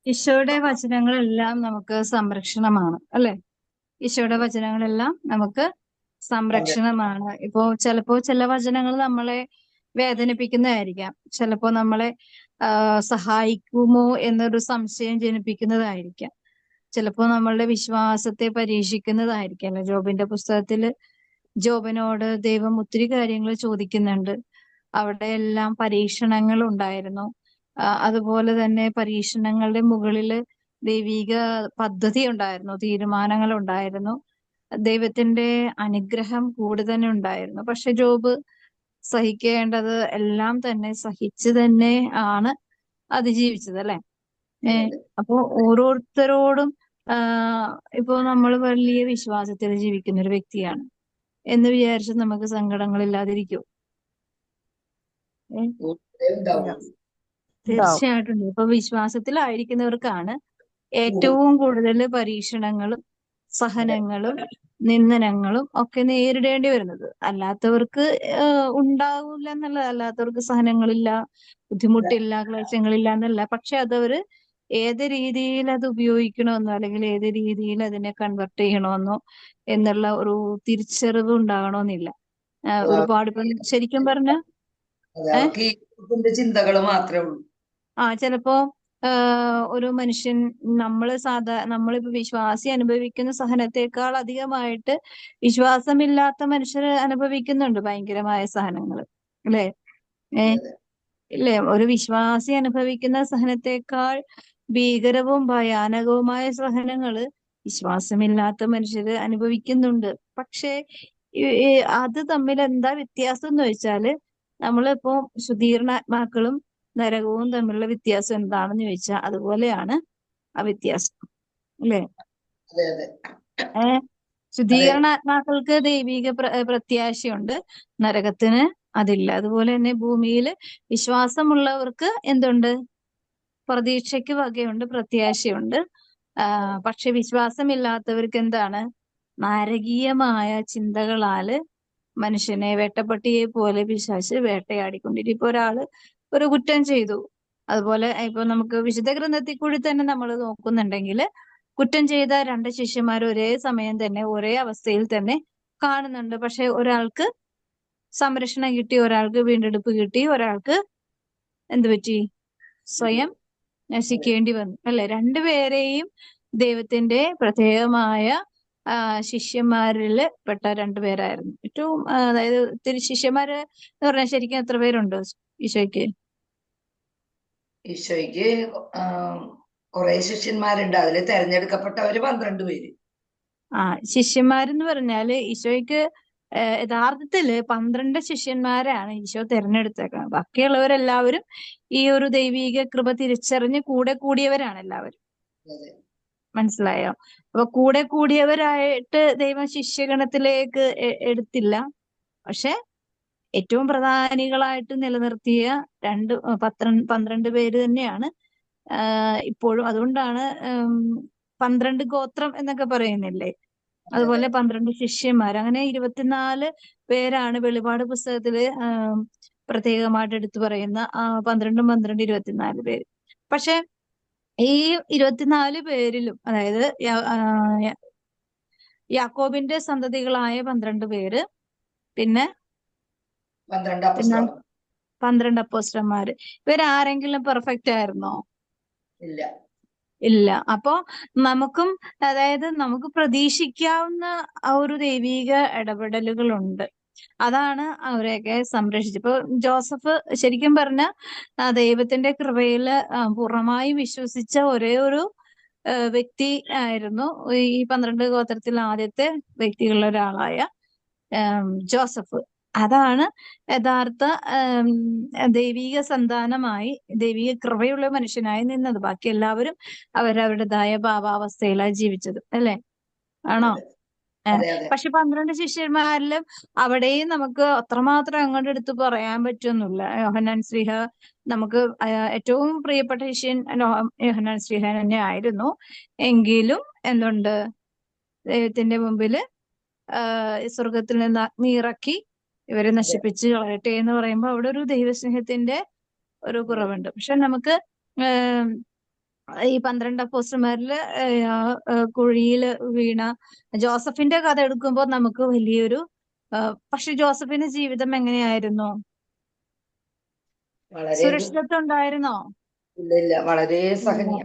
ഈശോയുടെ വചനങ്ങളെല്ലാം നമുക്ക് സംരക്ഷണമാണ്, അല്ലെ? ഈശോയുടെ വചനങ്ങളെല്ലാം നമുക്ക് അതെ. സംരക്ഷണമാണ്. ചിലപ്പോ ചില വചനങ്ങൾ നമ്മളെ വേദനിപ്പിക്കുന്നതായിരിക്കാം, ചിലപ്പോ നമ്മളെ സഹായിക്കുമോ എന്നൊരു സംശയം ജനിപ്പിക്കുന്നതായിരിക്കാം, ചിലപ്പോ നമ്മളുടെ വിശ്വാസത്തെ പരീക്ഷിക്കുന്നതായിരിക്കാം. അല്ലെ, ജോബിന്റെ പുസ്തകത്തില് ജോബിനോട് ദൈവം ഒത്തിരി കാര്യങ്ങൾ ചോദിക്കുന്നുണ്ട്. അവിടെ എല്ലാം പരീക്ഷണങ്ങൾ ഉണ്ടായിരുന്നു. അതുപോലെ തന്നെ പരീക്ഷണങ്ങളുടെ മുകളില് ദൈവിക പദ്ധതി ഉണ്ടായിരുന്നു, തീരുമാനങ്ങൾ ഉണ്ടായിരുന്നു, ദൈവത്തിന്റെ അനുഗ്രഹം കൂടുതൽ ഉണ്ടായിരുന്നു. പക്ഷെ ജോബ് സഹിക്കേണ്ടത് എല്ലാം തന്നെ സഹിച്ച് തന്നെ ആണ് അതിജീവിച്ചത്, അല്ലെ? അതെ. ഏഹ് അതെ. അപ്പോ ഓരോരുത്തരോടും ഇപ്പോ നമ്മൾ വലിയ വിശ്വാസത്തിൽ ജീവിക്കുന്ന ഒരു വ്യക്തിയാണ് എന്ന് വിചാരിച്ച് നമുക്ക് സങ്കടങ്ങളില്ലാതിരിക്കും. ഏഹ് കൂടെ ഇല്ല, ഉണ്ടാവുള്ളൂ. ഉണ്ടാവും. തീർച്ചയായിട്ടും ഉണ്ട്. ഇപ്പൊ വിശ്വാസത്തിലായിരിക്കുന്നവർക്കാണ് കൂടുതൽ. ഏറ്റവും കൂടുതൽ പരീക്ഷണങ്ങളും അതെ. സഹനങ്ങളും നിന്ദനങ്ങളും ഒക്കെ നേരിടേണ്ടി വരുന്നത്. അല്ലാത്തവർക്ക് ഉണ്ടാവില്ല എന്നല്ല, അല്ലാത്തവർക്ക് സഹനങ്ങളില്ല, ബുദ്ധിമുട്ടില്ല, ക്ലേശങ്ങളില്ല എന്നല്ല. പക്ഷെ അതവര് ഏത് രീതിയിൽ അത് ഉപയോഗിക്കണമെന്നോ അല്ലെങ്കിൽ ഏത് രീതിയിൽ അതിനെ കൺവെർട്ട് ചെയ്യണമെന്നോ എന്നുള്ള ഒരു തിരിച്ചറിവ് ഉണ്ടാകണമെന്നില്ല. അതെ. ഒരുപാട് ഇപ്പം ശരിക്കും പറഞ്ഞ അതെ, അവർക്ക് ഈ കുറിപ്പിന്റെ ചിന്തകൾ മാത്രമേ ഉള്ളൂ. ചിലപ്പോ ഒരു മനുഷ്യൻ നമ്മളിപ്പോ വിശ്വാസി അനുഭവിക്കുന്ന സഹനത്തെക്കാൾ അധികമായിട്ട് വിശ്വാസമില്ലാത്ത മനുഷ്യർ അനുഭവിക്കുന്നുണ്ട് ഭയങ്കരമായ സഹനങ്ങൾ, അല്ലെ? ഏ അതെ. അതെ. ഇല്ലേ, ഒരു വിശ്വാസി അനുഭവിക്കുന്ന സഹനത്തെക്കാൾ ഭീകരവും ഭയാനകവുമായ സഹനങ്ങള് വിശ്വാസമില്ലാത്ത മനുഷ്യര് അനുഭവിക്കുന്നുണ്ട്. പക്ഷെ ഈ അത് തമ്മിൽ എന്താ വ്യത്യാസം എന്ന് വെച്ചാല്, നമ്മളിപ്പോ ശുദ്ധീകരണാത്മാക്കളും നരകവും തമ്മിലുള്ള വ്യത്യാസം എന്താണെന്ന് ചോദിച്ചാൽ അതുപോലെയാണ് ആ വ്യത്യാസം, അല്ലെ? അതെ. അതെ. ഏഹ് അതെ. ശുദ്ധീകരണാത്മാക്കൾക്ക് ദൈവിക പ്രത്യാശയുണ്ട്, നരകത്തിന് അതില്ല. അതുപോലെ തന്നെ ഭൂമിയിൽ വിശ്വാസമുള്ളവർക്ക് എന്തുണ്ട്? പ്രതീക്ഷയ്ക്ക് വകയുണ്ട്, പ്രത്യാശയുണ്ട്. പക്ഷെ വിശ്വാസമില്ലാത്തവർക്ക് എന്താണ്? നാരകീയമായ ചിന്തകളാല് മനുഷ്യനെ വേട്ടപ്പട്ടിയെ പോലെ പിശാച് വേട്ടയാടിക്കൊണ്ടിരിക്കും. ഇപ്പൊ ഒരാള് ഒരു കുറ്റം ചെയ്തു, അതുപോലെ ഇപ്പൊ നമുക്ക് വിശുദ്ധ ഗ്രന്ഥത്തിൽ കൂടി തന്നെ നമ്മൾ നോക്കുന്നുണ്ടെങ്കിൽ കുറ്റം ചെയ്ത രണ്ട് ശിഷ്യന്മാർ ഒരേ സമയം തന്നെ ഒരേ അവസ്ഥയിൽ തന്നെ കാണുന്നുണ്ട്. പക്ഷെ ഒരാൾക്ക് സംരക്ഷണം കിട്ടി, ഒരാൾക്ക് വീണ്ടെടുപ്പ് കിട്ടി, ഒരാൾക്ക് എന്ത് പറ്റി? സ്വയം അതെ. നശിക്കേണ്ടി വന്നു, അല്ലെ? രണ്ടുപേരെയും ദൈവത്തിന്റെ പ്രത്യേകമായ ശിഷ്യന്മാരില് പെട്ട രണ്ടുപേരായിരുന്നു. ഏറ്റവും അതായത് ശിഷ്യന്മാര് എന്ന് പറഞ്ഞാൽ ശരിക്കും എത്ര പേരുണ്ട് ഈശോയ്ക്ക്? ഈശോയ്ക്ക് കുറെ ശിഷ്യന്മാരുണ്ട്. അതിൽ തെരഞ്ഞെടുക്കപ്പെട്ടവര് 12 പേര്. ശിഷ്യന്മാരെന്ന് പറഞ്ഞാല് ഈശോയ്ക്ക് യഥാർത്ഥത്തില് 12 ശിഷ്യന്മാരാണ് ഈശോ തിരഞ്ഞെടുത്തേക്കുന്നത്. ബാക്കിയുള്ളവരെല്ലാവരും ഈ ഒരു ദൈവീക കൃപ തിരിച്ചറിഞ്ഞ് കൂടെ കൂടിയവരാണ് എല്ലാവരും. അതെ. മനസ്സിലായോ? അപ്പൊ കൂടെ കൂടിയവരായിട്ട് ദൈവം ശിഷ്യഗണത്തിലേക്ക് എടുത്തില്ല. പക്ഷെ ഏറ്റവും പ്രധാനികളായിട്ട് നിലനിർത്തിയ 12 പേര് തന്നെയാണ് ഇപ്പോഴും. അതുകൊണ്ടാണ് 12 ഗോത്രം എന്നൊക്കെ പറയുന്നില്ലേ, അതെ. അതെ. അതുപോലെ 12 ശിഷ്യന്മാർ, അങ്ങനെ 24 പേരാണ് വെളിപാട് പുസ്തകത്തില് പ്രത്യേകമായിട്ട് എടുത്തു പറയുന്ന 12 12 24 പേര്. പക്ഷെ ഈ 24 പേരിലും, അതായത് യാക്കോബിന്റെ സന്തതികളായ 12 പേര്, പിന്നെ 12 പിന്നെ അപ്പസ്തോലന്മാർ. 12 അപ്പോസ്തലന്മാര്, ഇവരാരെങ്കിലും പെർഫെക്റ്റ് ആയിരുന്നോ? ഇല്ല. ഇല്ല. അപ്പോ നമുക്കും, അതായത് നമുക്ക് പ്രതീക്ഷിക്കാവുന്ന ആ ഒരു ദൈവീക ഇടപെടലുകളുണ്ട്. അതാണ് അവരെയൊക്കെ സംരക്ഷിച്ചത്. ഇപ്പൊ ജോസഫ് ശരിക്കും പറഞ്ഞ ദൈവത്തിന്റെ കൃപയില് പൂർണ്ണമായും വിശ്വസിച്ച ഒരേ ഒരു വ്യക്തി ആയിരുന്നു ഈ 12 ഗോത്രത്തിൽ ആദ്യത്തെ വ്യക്തികളിൽ ഒരാളായ ജോസഫ്. അതാണ് യഥാർത്ഥ ദൈവിക സന്താനമായി, ദൈവിക കൃപയുള്ള മനുഷ്യനായി നിന്നത്. ബാക്കി എല്ലാവരും അവരവരുടേതായ ഭാവാവസ്ഥയിലാണ് ജീവിച്ചത്, അല്ലെ? അതെ. ആണോ? അതെ. അതെ. അതെ. പക്ഷെ 12 ശിഷ്യന്മാരിലും അവിടെയും നമുക്ക് അത്രമാത്രം അങ്ങോട്ട് എടുത്ത് പറയാൻ പറ്റൊന്നുമില്ല. യോഹന്നാൻ ശ്ലീഹ നമുക്ക് ഏറ്റവും പ്രിയപ്പെട്ട ശിഷ്യൻ യോഹന്നാൻ ശ്ലീഹ തന്നെ ആയിരുന്നു. എങ്കിലും എന്തുണ്ട്? ദൈവത്തിന്റെ മുമ്പില് സ്വർഗത്തിൽ നിന്ന് അഗ്നി ഇറക്കി ഇവരെ അതെ. നശിപ്പിച്ച് കളയട്ടെ എന്ന് പറയുമ്പോൾ അവിടെ ഒരു ദൈവസ്നേഹത്തിന്റെ ഒരു അതെ. കുറവുണ്ട്. പക്ഷെ നമുക്ക് ഈ 12 അപ്പോസ്തലന്മാരില് കുഴിയില് വീണ ജോസഫിന്റെ കഥ എടുക്കുമ്പോൾ നമുക്ക് വലിയൊരു പക്ഷെ ജോസഫിന്റെ ജീവിതം എങ്ങനെയായിരുന്നു? വളരെ സുരക്ഷിതത്വം ഉണ്ടായിരുന്നോ? ഇല്ല, വളരെ ഇല്ല.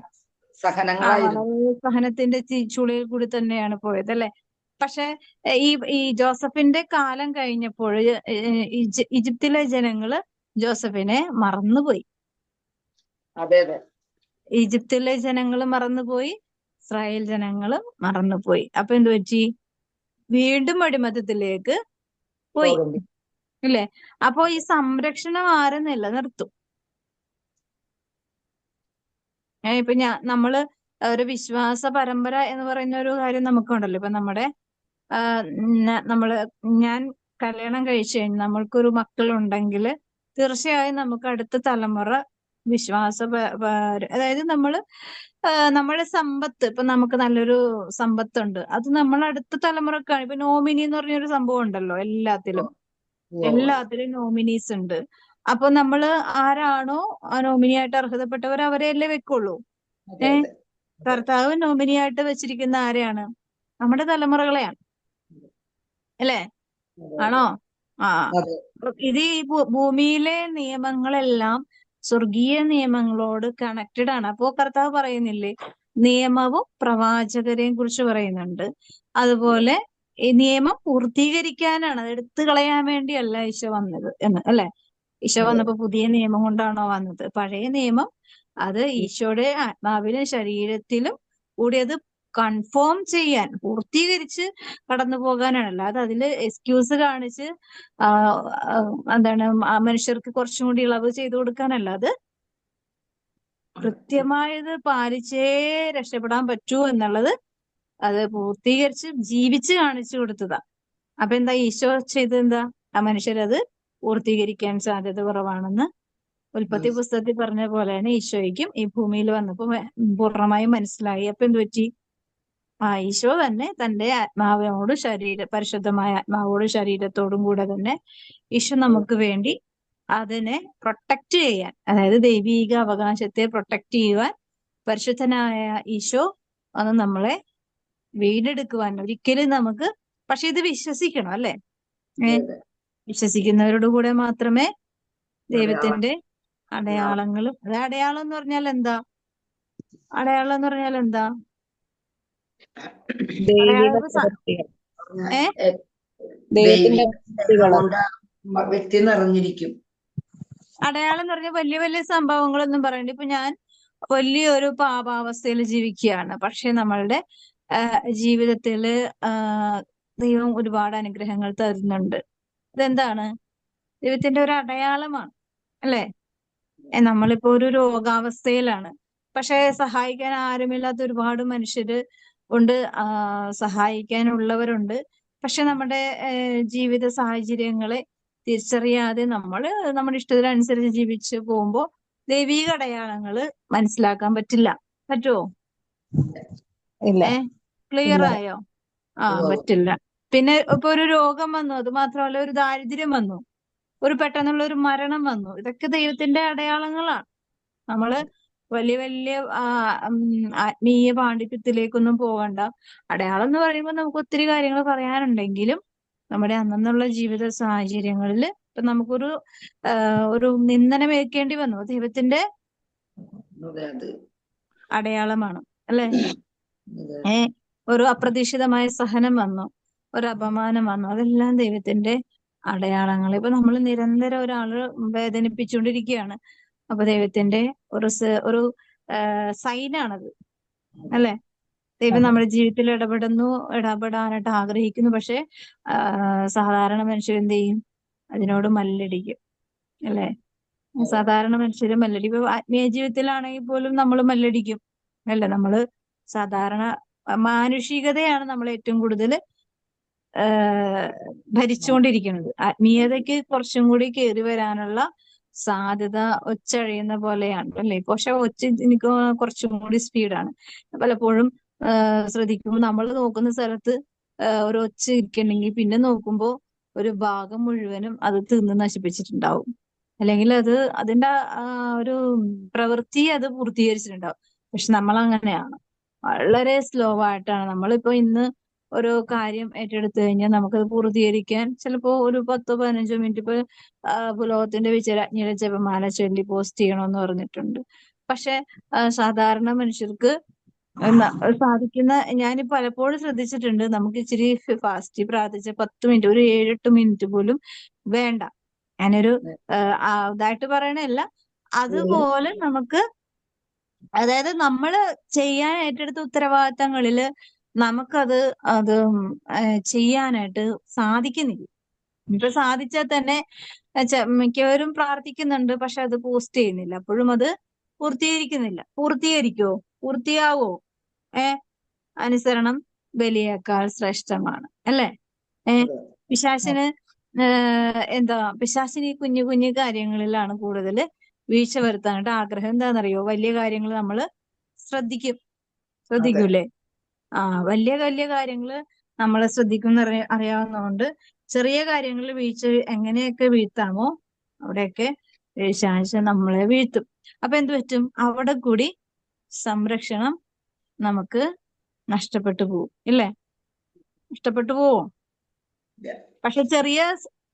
സഹനങ്ങളായിരുന്നു. വളരെ സഹനത്തിന്റെ ചുളിയിൽ കൂടി തന്നെയാണ് പോയത് അല്ലെ. പക്ഷെ ഈ ഈ ജോസഫിന്റെ കാലം കഴിഞ്ഞപ്പോൾ ഈജിപ്തിലെ ജനങ്ങള് ജോസഫിനെ മറന്നുപോയി. അതെ അതെ. ഈജിപ്തിലെ ജനങ്ങൾ മറന്നുപോയി, ഇസ്രായേൽ ജനങ്ങളും മറന്നുപോയി. അപ്പൊ എന്ത് പറ്റി? വീണ്ടും അടിമത്തത്തിലേക്ക് പോയി പോകേണ്ടി. ഇല്ലേ? അപ്പോ ഈ സംരക്ഷണം ആരെ നിലനിർത്തും? ഇപ്പൊ നമ്മള് ഒരു വിശ്വാസ പരമ്പര എന്ന് പറയുന്ന ഒരു കാര്യം നമുക്കുണ്ടല്ലോ. ഇപ്പൊ നമ്മുടെ നമ്മള് ഞാൻ കല്യാണം കഴിച്ചു കഴിഞ്ഞ് നമ്മൾക്കൊരു മക്കളുണ്ടെങ്കിൽ തീർച്ചയായും നമുക്ക് അടുത്ത തലമുറ വിശ്വാസ അതായത് നമ്മുടെ സമ്പത്ത്, ഇപ്പൊ നമുക്ക് നല്ലൊരു സമ്പത്തുണ്ട്, അത് നമ്മൾ അടുത്ത തലമുറക്കാണ്. ഇപ്പൊ നോമിനി എന്ന് പറഞ്ഞൊരു സംഭവം ഉണ്ടല്ലോ എല്ലാത്തിലും. എല്ലാത്തിലും നോമിനീസ് ഉണ്ട്. അപ്പൊ നമ്മള് ആരാണോ ആ നോമിനിയായിട്ട് അർഹതപ്പെട്ടവർ അവരെയല്ലേ വെക്കുള്ളൂ. അതെ അതെ. കർത്താവ് നോമിനിയായിട്ട് വെച്ചിരിക്കുന്ന ആരെയാണ്? നമ്മുടെ തലമുറകളെയാണ് അല്ലേ? ആണോ? ആ അതെ. ഇത് ഈ ഭൂമിയിലെ നിയമങ്ങളെല്ലാം സ്വർഗീയ നിയമങ്ങളോട് കണക്റ്റഡ് ആണ്. അപ്പോ കർത്താവ് പറയുന്നില്ലേ, നിയമവും പ്രവാചകരെയും കുറിച്ച് പറയുന്നുണ്ട്. അതുപോലെ ഈ നിയമം പൂർത്തീകരിക്കാനാണ്, അത് എടുത്തു കളയാൻ വേണ്ടിയല്ല ഈശോ വന്നത് എന്ന് അല്ലെ. ഈശോ വന്നപ്പോ പുതിയ നിയമം കൊണ്ടാണോ വന്നത്? പഴയ നിയമം അത് ഈശോയുടെ ആത്മാവിലും ശരീരത്തിലും കൂടി അത് കൺഫേം ചെയ്യാൻ, പൂർത്തീകരിച്ച് കടന്നു പോകാനാണ്. അല്ലാതെ അതില് എക്സ്ക്യൂസ് കാണിച്ച് എന്താണ് മനുഷ്യർക്ക് കുറച്ചും കൂടി ഇളവ് ചെയ്തു കൊടുക്കാനല്ല. അത് കൃത്യമായത് പാലിച്ചേ രക്ഷപ്പെടാൻ പറ്റൂ എന്നുള്ളത് അത് പൂർത്തീകരിച്ച് ജീവിച്ച് കാണിച്ചു കൊടുത്തതാ. അപ്പൊ എന്താ ഈശോ ചെയ്തെന്താ? ആ മനുഷ്യരത് പൂർത്തീകരിക്കാൻ സാധ്യത കുറവാണെന്ന് ഉൽപ്പത്തി പുസ്തകത്തിൽ പറഞ്ഞ പോലെയാണ് ഈശോയ്ക്കും ഈ ഭൂമിയിൽ വന്നപ്പോ പൂർണ്ണമായും മനസ്സിലായി. അപ്പൊ എന്ത് പറ്റി? ഈശോ തന്നെ തന്റെ ആത്മാവിനോട് പരിശുദ്ധമായ ആത്മാവോട് ശരീരത്തോടും കൂടെ തന്നെ ഈശോ നമുക്ക് വേണ്ടി അതിനെ പ്രൊട്ടക്ട് ചെയ്യാൻ, അതായത് ദൈവീക അവകാശത്തെ പ്രൊട്ടക്ട് ചെയ്യുവാൻ പരിശുദ്ധനായ ഈശോ അത് നമ്മളെ വീണ്ടെടുക്കുവാൻ ഒരിക്കലും നമുക്ക്, പക്ഷെ ഇത് വിശ്വസിക്കണം അല്ലെ. വിശ്വസിക്കുന്നവരോട് കൂടെ മാത്രമേ ദൈവത്തിന്റെ അടയാളങ്ങളും, അത് അടയാളം എന്ന് പറഞ്ഞാൽ എന്താ? അടയാളം എന്ന് പറഞ്ഞാൽ എന്താ? ദൈവത്തിന്റെ വ്യക്തി നിറഞ്ഞിരിക്കും. അടയാളം എന്ന് പറഞ്ഞാൽ വലിയ വലിയ സംഭവങ്ങളൊന്നും പറയണ്ട. ഇപ്പൊ ഞാൻ വലിയൊരു പാപാവസ്ഥയിൽ ജീവിക്കുകയാണ്, പക്ഷെ നമ്മളുടെ ജീവിതത്തില് ദൈവം ഒരുപാട് അനുഗ്രഹങ്ങൾ തരുന്നുണ്ട്. ഇതെന്താണ്? ദൈവത്തിന്റെ ഒരു അടയാളമാണ് അല്ലെ. നമ്മളിപ്പോ ഒരു രോഗാവസ്ഥയിലാണ്, പക്ഷെ സഹായിക്കാൻ ആരുമില്ലാത്ത ഒരുപാട് മനുഷ്യര് ഉണ്ട്, സഹായിക്കാനുള്ളവരുണ്ട്. പക്ഷെ നമ്മുടെ ജീവിത സാഹചര്യങ്ങളെ തിരിച്ചറിയാതെ നമ്മുടെ ഇഷ്ടത്തിനനുസരിച്ച് ജീവിച്ചു പോകുമ്പോ ദൈവീക അടയാളങ്ങള് മനസ്സിലാക്കാൻ പറ്റില്ല. പറ്റുമോ? ക്ലിയർ ആയോ? പറ്റില്ല. പിന്നെ ഇപ്പൊ ഒരു രോഗം വന്നു, അത് മാത്രമല്ല ഒരു ദാരിദ്ര്യം വന്നു, ഒരു പെട്ടെന്നുള്ള ഒരു മരണം വന്നു, ഇതൊക്കെ ദൈവത്തിന്റെ അടയാളങ്ങളാണ്. നമ്മള് വലിയ വലിയ ആത്മീയ പാണ്ഡിത്യത്തിലേക്കൊന്നും പോകണ്ട. അടയാളം എന്ന് പറയുമ്പോൾ നമുക്ക് ഒത്തിരി കാര്യങ്ങൾ പറയാനുണ്ടെങ്കിലും നമ്മുടെ അന്നുള്ള ജീവിത സാഹചര്യങ്ങളിൽ ഇപ്പൊ നമുക്കൊരു ഒരു നിന്ദനം ഏൽക്കേണ്ടി വന്നു, ദൈവത്തിന്റെ അടയാളമാണ് അല്ലെ. ഒരു അപ്രതീക്ഷിതമായ സഹനം വന്നു, ഒരു അപമാനം വന്നു, അതെല്ലാം ദൈവത്തിന്റെ അടയാളങ്ങൾ. ഇപ്പൊ നമ്മൾ നിരന്തരം ഒരാള് വേദനിപ്പിച്ചുകൊണ്ടിരിക്കുകയാണ്, അപ്പൊ ദൈവത്തിന്റെ ഒരു സൈനാണത് അല്ലെ. ദൈവം നമ്മുടെ ജീവിതത്തിൽ ഇടപെടാനായിട്ട് ആഗ്രഹിക്കുന്നു. പക്ഷെ സാധാരണ മനുഷ്യരെന്ത് ചെയ്യും? അതിനോട് മല്ലടിക്കും അല്ലെ. സാധാരണ മനുഷ്യര് മല്ലടിക്കും. ഇപ്പൊ ആത്മീയ ജീവിതത്തിലാണെങ്കിൽ പോലും നമ്മൾ മല്ലടിക്കും അല്ലെ. നമ്മള് സാധാരണ മാനുഷികതയാണ് നമ്മൾ ഏറ്റവും കൂടുതൽ ഭരിച്ചുകൊണ്ടിരിക്കുന്നത്. ആത്മീയതയ്ക്ക് കുറച്ചും കൂടി കയറി വരാനുള്ള സാധ്യത ഒച്ചഴിയുന്ന പോലെയാണ് അല്ലെ. പക്ഷെ എനിക്ക് കുറച്ചും കൂടി സ്പീഡാണ്. പലപ്പോഴും ശ്രദ്ധിക്കുമ്പോൾ നമ്മൾ നോക്കുന്ന സ്ഥലത്ത് ഒരു ഒച്ച ഇരിക്കണമെങ്കിൽ പിന്നെ നോക്കുമ്പോൾ ഒരു ഭാഗം മുഴുവനും അത് തിന്ന് നശിപ്പിച്ചിട്ടുണ്ടാവും, അല്ലെങ്കിൽ അതിന്റെ ഒരു പ്രവൃത്തി അത് പൂർത്തീകരിച്ചിട്ടുണ്ടാവും. പക്ഷെ നമ്മൾ അങ്ങനെയാണ്, വളരെ സ്ലോ ആയിട്ടാണ്. നമ്മളിപ്പോ ഇന്ന് ഓരോ കാര്യം ഏറ്റെടുത്തു കഴിഞ്ഞാൽ നമുക്കത് പൂർത്തീകരിക്കാൻ ചിലപ്പോ ഒരു 10-15 മിനിറ്റ്. ഇപ്പൊ ലോകത്തിന്റെ വിജയരാജ്ഞിയുടെ ജപമാല ചൊല്ലി പോസ്റ്റ് ചെയ്യണമെന്ന് പറഞ്ഞിട്ടുണ്ട്. പക്ഷെ സാധാരണ മനുഷ്യർക്ക് സാധിക്കുന്ന, ഞാൻ പലപ്പോഴും ശ്രദ്ധിച്ചിട്ടുണ്ട്, നമുക്ക് ഇച്ചിരി ഫാസ്റ്റ് പ്രാർത്ഥിച്ച 10 മിനിറ്റ്, ഒരു 7-8 മിനിറ്റ് പോലും വേണ്ട. ഞാനൊരു ഇതായിട്ട് പറയണല്ല, അതുപോലെ നമുക്ക്, അതായത് നമ്മള് ചെയ്യാൻ ഏറ്റെടുത്ത ഉത്തരവാദിത്തങ്ങളില് നമുക്കത് ചെയ്യാനായിട്ട് സാധിക്കുന്നില്ല. ഇപ്പൊ സാധിച്ചാൽ തന്നെ മിക്കവരും പ്രാർത്ഥിക്കുന്നുണ്ട്, പക്ഷെ അത് പോസ്റ്റ് ചെയ്യുന്നില്ല, അപ്പോഴും അത് പൂർത്തീകരിക്കുന്നില്ല. പൂർത്തിയാവോ? അനുസരണം ബലിയേക്കാൾ ശ്രേഷ്ഠമാണ്, അല്ലേ? പിശാചിന് പിശാചിന് ഈ കുഞ്ഞു കുഞ്ഞു കാര്യങ്ങളിലാണ് കൂടുതൽ വീഴ്ച വരുത്താനായിട്ട് ആഗ്രഹം. എന്താണെന്നറിയോ? വലിയ കാര്യങ്ങൾ നമ്മൾ ശ്രദ്ധിക്കൂലേ? വലിയ വലിയ കാര്യങ്ങള് നമ്മൾ ശ്രദ്ധിക്കുന്ന അറിയാവുന്നതുകൊണ്ട് ചെറിയ കാര്യങ്ങളിൽ വീഴ്ച എങ്ങനെയൊക്കെ വീഴ്ത്താമോ അവിടെയൊക്കെ പിശാച് നമ്മളെ വീഴ്ത്തും. അപ്പൊ എന്ത് പറ്റും? അവിടെ കൂടി സംരക്ഷണം നമുക്ക് നഷ്ടപ്പെട്ടു പോവും, ഇല്ലേ? നഷ്ടപ്പെട്ടു പോവും. പക്ഷെ ചെറിയ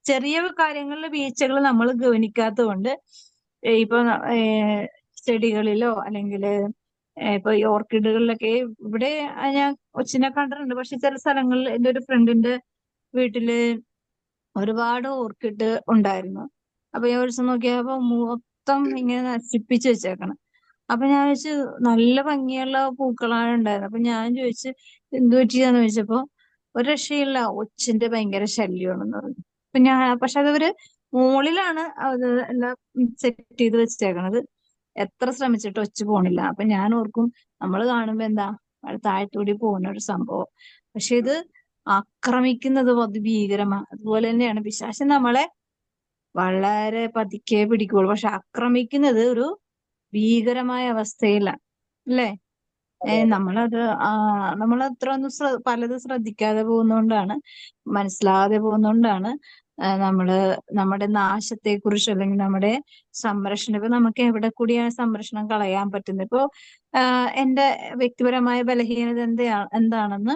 ചെറിയ കാര്യങ്ങളിലെ വീഴ്ചകൾ നമ്മൾ ഗവനിക്കാത്തത് കൊണ്ട് ഇപ്പൊ ചെടികളിലോ അല്ലെങ്കിൽ ഇപ്പൊ ഈ ഓർക്കിഡുകളിലൊക്കെ, ഇവിടെ ഞാൻ കൊച്ചിനെ കണ്ടിട്ടുണ്ട്. പക്ഷെ ചില സ്ഥലങ്ങളിൽ എൻ്റെ ഒരു ഫ്രണ്ടിന്റെ വീട്ടില് ഒരുപാട് ഓർക്കിഡ് ഉണ്ടായിരുന്നു. അപ്പൊ ഞാൻ ഒരു ദിവസം നോക്കിയപ്പോ മൊത്തം ഇങ്ങനെ നശിപ്പിച്ച് വെച്ചേക്കണം. അപ്പൊ ഞാൻ ചോദിച്ചു, നല്ല ഭംഗിയുള്ള പൂക്കളാണ് ഉണ്ടായിരുന്നത്. അപ്പൊ ഞാൻ ചോദിച്ചു എന്തു പറ്റിയാന്ന് ചോദിച്ചപ്പോ ഒരു രക്ഷയില്ല, ഒച്ചിന്റെ ഭയങ്കര ശല്യമാണെന്ന് പറഞ്ഞു. പക്ഷെ അതവര് മുകളിലാണ് അത് എല്ലാം സെറ്റ് ചെയ്ത് വെച്ചേക്കണത്. എത്ര ശ്രമിച്ചിട്ട് ഒച്ച പോണില്ല. അപ്പൊ ഞാൻ ഓർക്കും, നമ്മൾ കാണുമ്പോ എന്താ താഴത്തൂടി പോകുന്ന ഒരു സംഭവം, പക്ഷെ ഇത് ആക്രമിക്കുന്നത് അതിഭീകരമാണ്. അതുപോലെ തന്നെയാണ് പിശാച് നമ്മളെ വളരെ പതുക്കെ പിടിക്കുള്ളൂ, പക്ഷെ ആക്രമിക്കുന്നത് ഒരു ഭീകരമായ അവസ്ഥയിലാണ്, അല്ലേ? നമ്മളത്ര ഒന്നും പലതും ശ്രദ്ധിക്കാതെ പോകുന്നോണ്ടാണ്, മനസ്സിലാതെ പോകുന്നോണ്ടാണ് നമ്മുടെ നാശത്തെക്കുറിച്ച് അല്ലെങ്കിൽ നമ്മുടെ സംരക്ഷണം, ഇപ്പൊ നമുക്ക് എവിടെ കൂടിയാണ് സംരക്ഷണം കളയാൻ പറ്റുന്നത്? ഇപ്പോ എന്റെ വ്യക്തിപരമായ ബലഹീനത എന്താണെന്ന്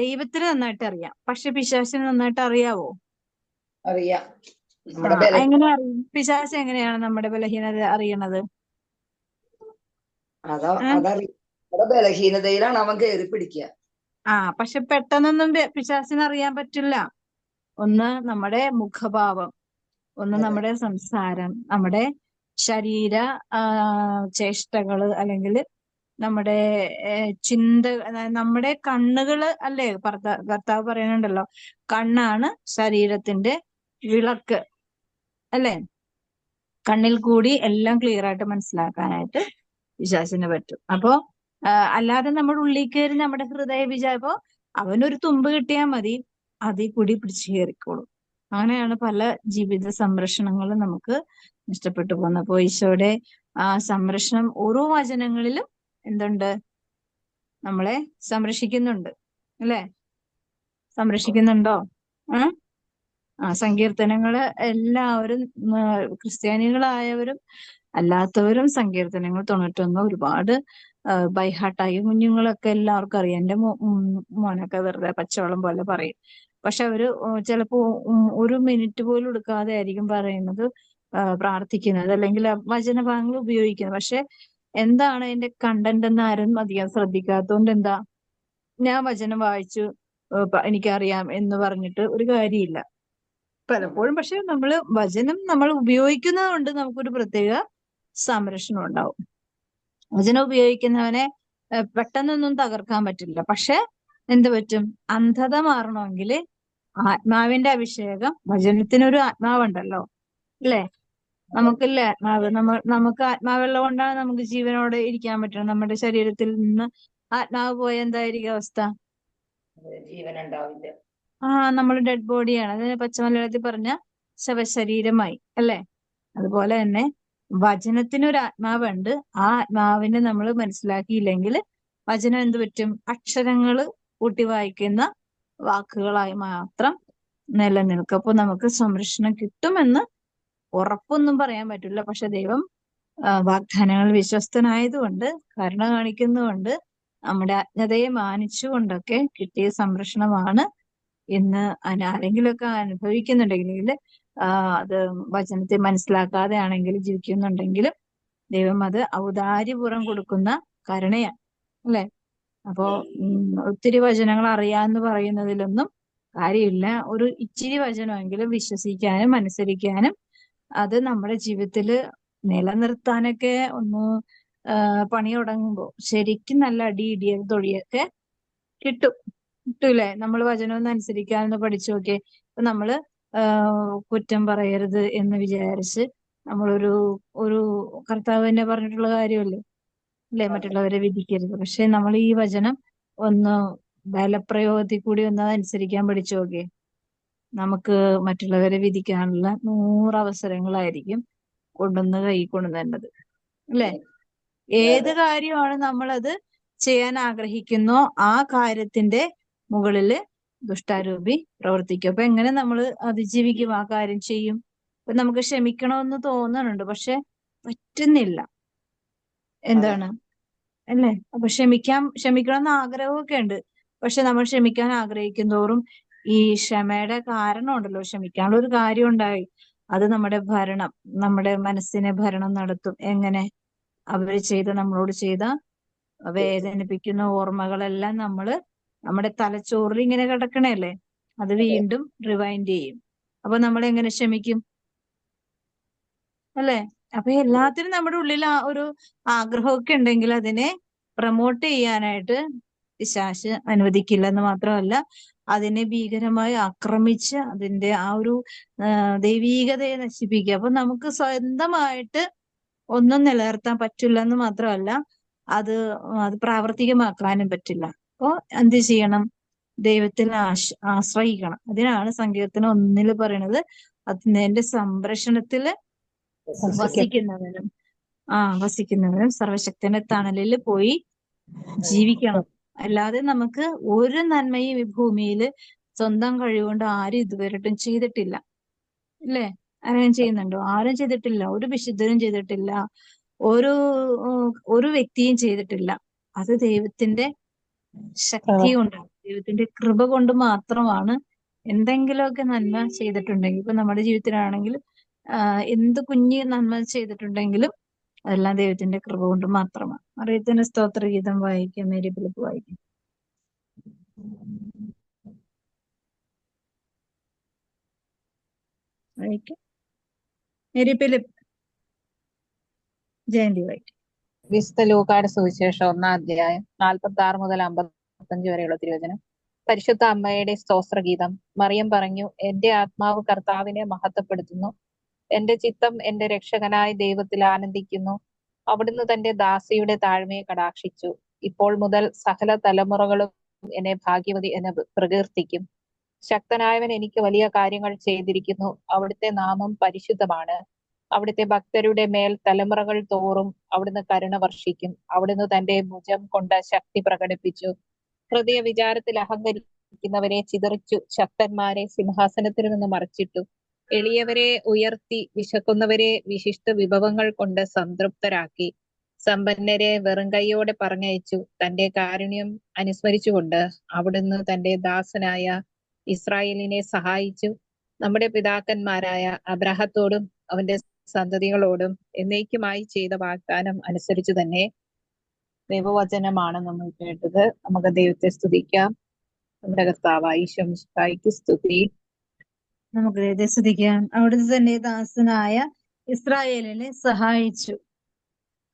ദൈവത്തിന് നന്നായിട്ട് അറിയാം. പക്ഷെ പിശാചിന് നന്നായിട്ട് അറിയാവോ? അറിയാം. എങ്ങനെ അറിയും? പിശാച് എങ്ങനെയാണ് നമ്മുടെ ബലഹീനത അറിയണത്? നമ്മുടെ ബലഹീനതയിലാണ് അവൻ കയറി പിടിക്കുക. പക്ഷെ പെട്ടെന്നൊന്നും പിശാചിന് അറിയാൻ പറ്റില്ല. ഒന്ന് നമ്മുടെ മുഖഭാവം, ഒന്ന് നമ്മുടെ സംസാരം, നമ്മുടെ ശരീര ചേഷ്ടകള്, അല്ലെങ്കിൽ നമ്മുടെ നമ്മുടെ കണ്ണുകള്, അല്ലേ? കർത്താവ് പറയുന്നുണ്ടല്ലോ, കണ്ണാണ് ശരീരത്തിന്റെ വിളക്ക്, അല്ലേ? കണ്ണിൽ കൂടി എല്ലാം ക്ലിയർ ആയിട്ട് മനസ്സിലാക്കാനായിട്ട് പിശാചിന് പറ്റും. അപ്പോ അല്ലാതെ നമ്മുടെ ഉള്ളിൽ കയറി നമ്മുടെ ഹൃദയ വിചാരപ്പോ അവനൊരു തുമ്പ് കിട്ടിയാൽ മതി, അതിൽ കൂടി പിടിച്ചു കയറിക്കോളും. അങ്ങനെയാണ് പല ജീവിത സംരക്ഷണങ്ങളും നമുക്ക് നഷ്ടപ്പെട്ടു പോകുന്നത്. അപ്പോ ഈശോയുടെ സംരക്ഷണം ഓരോ വചനങ്ങളിലും എന്തുണ്ട്? നമ്മളെ സംരക്ഷിക്കുന്നുണ്ട്, അല്ലേ? സംരക്ഷിക്കുന്നുണ്ടോ? സങ്കീർത്തനങ്ങള് എല്ലാവരും, ക്രിസ്ത്യാനികളായവരും അല്ലാത്തവരും സങ്കീർത്തനങ്ങൾ 91 ഒരുപാട് ബൈഹാർട്ടായി. കുഞ്ഞുങ്ങളൊക്കെ എല്ലാവർക്കും അറിയാം. എൻ്റെ മോനൊക്കെ വെറുതെ പച്ചവെള്ളം പോലെ പറയും. പക്ഷെ അവര് ചിലപ്പോ 1 മിനിറ്റ് പോലും എടുക്കാതെ ആയിരിക്കും പറയുന്നത്, പ്രാർത്ഥിക്കുന്നത്, അല്ലെങ്കിൽ വചനഭാഗങ്ങൾ ഉപയോഗിക്കുന്നത്. പക്ഷെ എന്താണ് അതിന്റെ കണ്ടന്റ് എന്ന് ആരും അധികം ശ്രദ്ധിക്കാത്തതുകൊണ്ട് എന്താ, ഞാൻ വചനം വായിച്ചു എനിക്കറിയാം എന്ന് പറഞ്ഞിട്ട് ഒരു കാര്യമില്ല പലപ്പോഴും. പക്ഷെ വചനം നമ്മൾ ഉപയോഗിക്കുന്നത് കൊണ്ട് നമുക്കൊരു പ്രത്യേക സംരക്ഷണം ഉണ്ടാവും. വചനം ഉപയോഗിക്കുന്നവനെ പെട്ടെന്നൊന്നും തകർക്കാൻ പറ്റില്ല. പക്ഷെ എന്ത് പറ്റും? അന്ധത മാറണമെങ്കിൽ ആത്മാവിന്റെ അഭിഷേകം, വചനത്തിനൊരു ആത്മാവുണ്ടല്ലോ, അല്ലേ? നമുക്കില്ലേ ആത്മാവ്? നമുക്ക് ആത്മാവുള്ളത് കൊണ്ടാണ് നമുക്ക് ജീവനോടെ ഇരിക്കാൻ പറ്റുന്നത്. നമ്മുടെ ശരീരത്തിൽ നിന്ന് ആത്മാവ് പോയ എന്തായിരിക്കും അവസ്ഥ? ജീവൻ ഉണ്ടാവില്ല. നമ്മൾ ഡെഡ് ബോഡിയാണ്. അതിന് പച്ചമലയാളത്തിൽ പറഞ്ഞ ശവശരീരമായി, അല്ലേ? അതുപോലെ തന്നെ വചനത്തിനൊരു ആത്മാവുണ്ട്. ആ ആത്മാവിനെ നമ്മൾ മനസ്സിലാക്കിയില്ലെങ്കിൽ വചനം എന്ത് പറ്റും? അക്ഷരങ്ങള് കൂട്ടി വായിക്കുന്ന വാക്കുകളായി മാത്രം നിലനിൽക്കും. അപ്പൊ നമുക്ക് സംരക്ഷണം കിട്ടുമെന്ന് ഉറപ്പൊന്നും പറയാൻ പറ്റില്ല. പക്ഷെ ദൈവം വാഗ്ദാനങ്ങൾ വിശ്വസ്തനായതുകൊണ്ട്, കരുണ കാണിക്കുന്നതുകൊണ്ട്, നമ്മുടെ അജ്ഞതയെ മാനിച്ചുകൊണ്ടൊക്കെ കിട്ടിയ സംരക്ഷണമാണ് ഇന്ന് ആരെങ്കിലുമൊക്കെ അനുഭവിക്കുന്നുണ്ടെങ്കിൽ, അത് വചനത്തെ മനസ്സിലാക്കാതെ ആണെങ്കിൽ ജീവിക്കുന്നുണ്ടെങ്കിലും ദൈവം അത് ഔദാര്യപൂർവ്വം കൊടുക്കുന്ന കരുണയാണ്, അല്ലെ? അപ്പോ ഒത്തിരി വചനങ്ങൾ അറിയാന്ന് പറയുന്നതിലൊന്നും കാര്യമില്ല. ഒരു ഇച്ചിരി വചനമെങ്കിലും വിശ്വസിക്കാനും അനുസരിക്കാനും അത് നമ്മുടെ ജീവിതത്തില് നിലനിർത്താനൊക്കെ ഒന്ന് പണി തുടങ്ങുമ്പോ ശരിക്കും നല്ല ഇടിയും തൊഴിയൊക്കെ കിട്ടൂലേ? നമ്മൾ വചനം ഒന്ന് അനുസരിക്കാനൊന്ന് പഠിച്ചു നോക്കിയേ. ഇപ്പൊ നമ്മള് കുറ്റം പറയരുത് എന്ന് വിചാരിച്ച് നമ്മളൊരു ഒരു കർത്താവ് തന്നെ പറഞ്ഞിട്ടുള്ള കാര്യമല്ലേ, അല്ലെ? മറ്റുള്ളവരെ വിധിക്കരുത്. പക്ഷെ നമ്മൾ ഈ വചനം ഒന്ന് ബലപ്രയോഗത്തിൽ കൂടി ഒന്ന് അനുസരിക്കാൻ പഠിച്ചു നോക്കിയേ, നമുക്ക് മറ്റുള്ളവരെ വിധിക്കാനുള്ള 100 അവസരങ്ങളായിരിക്കും കൈ കൊണ്ടുവരേണ്ടത്, അല്ലെ? ഏത് കാര്യമാണ് നമ്മളത് ചെയ്യാൻ ആഗ്രഹിക്കുന്നോ ആ കാര്യത്തിന്റെ മുകളില് ദുഷ്ടാരൂപി പ്രവർത്തിക്കും. അപ്പൊ എങ്ങനെ നമ്മൾ അതിജീവിക്കും? ആ കാര്യം ചെയ്യും. ഇപ്പൊ നമുക്ക് ക്ഷമിക്കണമെന്ന് തോന്നുന്നുണ്ട്, പക്ഷെ പറ്റുന്നില്ല. എന്താണ്, അല്ലേ? അപ്പൊ ക്ഷമിക്കണമെന്ന് ആഗ്രഹമൊക്കെ ഉണ്ട്. പക്ഷെ നമ്മൾ ക്ഷമിക്കാൻ ആഗ്രഹിക്കും തോറും ഈ ക്ഷമയുടെ കാരണം ഉണ്ടല്ലോ, ക്ഷമിക്കാനുള്ള ഒരു കാര്യം ഉണ്ടായി, അത് നമ്മുടെ മനസ്സിനെ ഭരണം നടത്തും. എങ്ങനെ? അവര് നമ്മളോട് ചെയ്ത വേദനിപ്പിക്കുന്ന ഓർമ്മകളെല്ലാം നമ്മുടെ തലച്ചോറിൽ ഇങ്ങനെ കിടക്കണല്ലേ, അത് വീണ്ടും റിവൈൻഡ് ചെയ്യും. അപ്പൊ നമ്മൾ എങ്ങനെ ക്ഷമിക്കും, അല്ലെ? അപ്പൊ എല്ലാത്തിനും നമ്മുടെ ഉള്ളിൽ ഒരു ആഗ്രഹമൊക്കെ ഉണ്ടെങ്കിൽ അതിനെ പ്രൊമോട്ട് ചെയ്യാനായിട്ട് പിശാച് അനുവദിക്കില്ല എന്ന് മാത്രമല്ല, അതിനെ ഭീകരമായി ആക്രമിച്ച് അതിന്റെ ആ ഒരു ദൈവീകതയെ നശിപ്പിക്കുക. അപ്പൊ നമുക്ക് സ്വന്തമായിട്ട് ഒന്നും നിലനിർത്താൻ പറ്റില്ല എന്ന് മാത്രമല്ല, അത് പ്രാവർത്തികമാക്കാനും പറ്റില്ല. അപ്പോ എന്ത് ചെയ്യണം? ദൈവത്തിൽ ആശ്രയിക്കണം. അതിനാണ് സങ്കീർത്തനം 1 പറയണത്, അതിന്റെ സംരക്ഷണത്തില് വസിക്കുന്നവനും സർവശക്തന്റെ തണലിൽ പോയി ജീവിക്കണം. അല്ലാതെ നമുക്ക് ഒരു നന്മയും ഈ ഭൂമിയിൽ സ്വന്തം കഴിവുകൊണ്ട് ആരും ഇതുവരെട്ടും ചെയ്തിട്ടില്ല, ഇല്ലേ? ആരെങ്കിലും ചെയ്യുന്നുണ്ടോ? ആരും ചെയ്തിട്ടില്ല. ഒരു വിശുദ്ധരും ചെയ്തിട്ടില്ല. ഒരു വ്യക്തിയും ചെയ്തിട്ടില്ല. അത് ദൈവത്തിന്റെ ശക്തി കൊണ്ടാണ്, ദൈവത്തിന്റെ കൃപ കൊണ്ട് മാത്രമാണ് എന്തെങ്കിലുമൊക്കെ നന്മ ചെയ്തിട്ടുണ്ടെങ്കിൽ. ഇപ്പൊ നമ്മുടെ ജീവിതത്തിലാണെങ്കിൽ എന്ത് കുഞ്ഞ് നന്മ ചെയ്തിട്ടുണ്ടെങ്കിലും അതെല്ലാം ദൈവത്തിന്റെ കൃപ കൊണ്ട് മാത്രമാണ്. അറിയത്തിന് സ്തോത്രഗീതം വായിക്കാം, മേരി ഫിലിപ്പ് വായിക്കാം. മേരി ഫിലിപ്പ്, ജയന്തി വായിക്കാം. വിശുദ്ധ ലൂക്കായുടെ സുവിശേഷം 1-ാം അധ്യായം 46 മുതൽ 55 വരെയുള്ള തിരുവചനം. പരിശുദ്ധ അമ്മയുടെ സ്തോത്രഗീതം. മറിയം പറഞ്ഞു, എന്റെ ആത്മാവ് കർത്താവിനെ മഹത്വപ്പെടുത്തുന്നു, എന്റെ ചിത്തം എന്റെ രക്ഷകനായ ദൈവത്തിൽ ആനന്ദിക്കുന്നു. അവിടുന്ന് തന്റെ ദാസിയുടെ താഴ്മയെ കടാക്ഷിച്ചു. ഇപ്പോൾ മുതൽ സകല തലമുറകളും എന്നെ ഭാഗ്യവതി എന്ന് പ്രകീർത്തിക്കും. ശക്തനായവൻ എനിക്ക് വലിയ കാര്യങ്ങൾ ചെയ്തിരിക്കുന്നു. അവിടുത്തെ നാമം പരിശുദ്ധമാണ്. അവിടുത്തെ ഭക്തരുടെ മേൽ തലമുറകൾ തോറും അവിടുന്ന് കരുണ വർഷിക്കും. അവിടുന്ന് തന്റെ ഭുജം കൊണ്ട് ശക്തി പ്രകടിപ്പിച്ചു. ഹൃദയ വിചാരത്തിൽ അഹങ്കരിക്കുന്നവരെ ചിതറിച്ചു. ശക്തന്മാരെ സിംഹാസനത്തിൽ നിന്ന് മറിച്ചിട്ടു. എളിയവരെ ഉയർത്തി. വിശക്കുന്നവരെ വിശിഷ്ട വിഭവങ്ങൾ കൊണ്ട് സംതൃപ്തരാക്കി. സമ്പന്നരെ വെറും കൈയോടെ പറഞ്ഞയച്ചു. തന്റെ കാരുണ്യം അനുസ്മരിച്ചുകൊണ്ട് അവിടുന്ന് തന്റെ ദാസനായ ഇസ്രായേലിനെ സഹായിച്ചു. നമ്മുടെ പിതാക്കന്മാരായ അബ്രാഹത്തോടും അവന്റെ സന്തതികളോടും എന്നേക്കുമായി ചെയ്ത വാഗ്ദാനം അനുസരിച്ച് തന്നെ. ദൈവവചനമാണ് നമ്മൾ കേട്ടത്. നമുക്ക് ദൈവത്തെ സ്തുതിക്കാം. നമ്മുടെ കർത്താവായ ഈശോ മിശിഹായ്ക്ക് സ്തുതി. നമുക്ക് ദൈവത്തെ സ്തുതിക്കാം. അവിടുന്ന് തന്നെ ദാസനായ ഇസ്രായേലിനെ സഹായിച്ചു.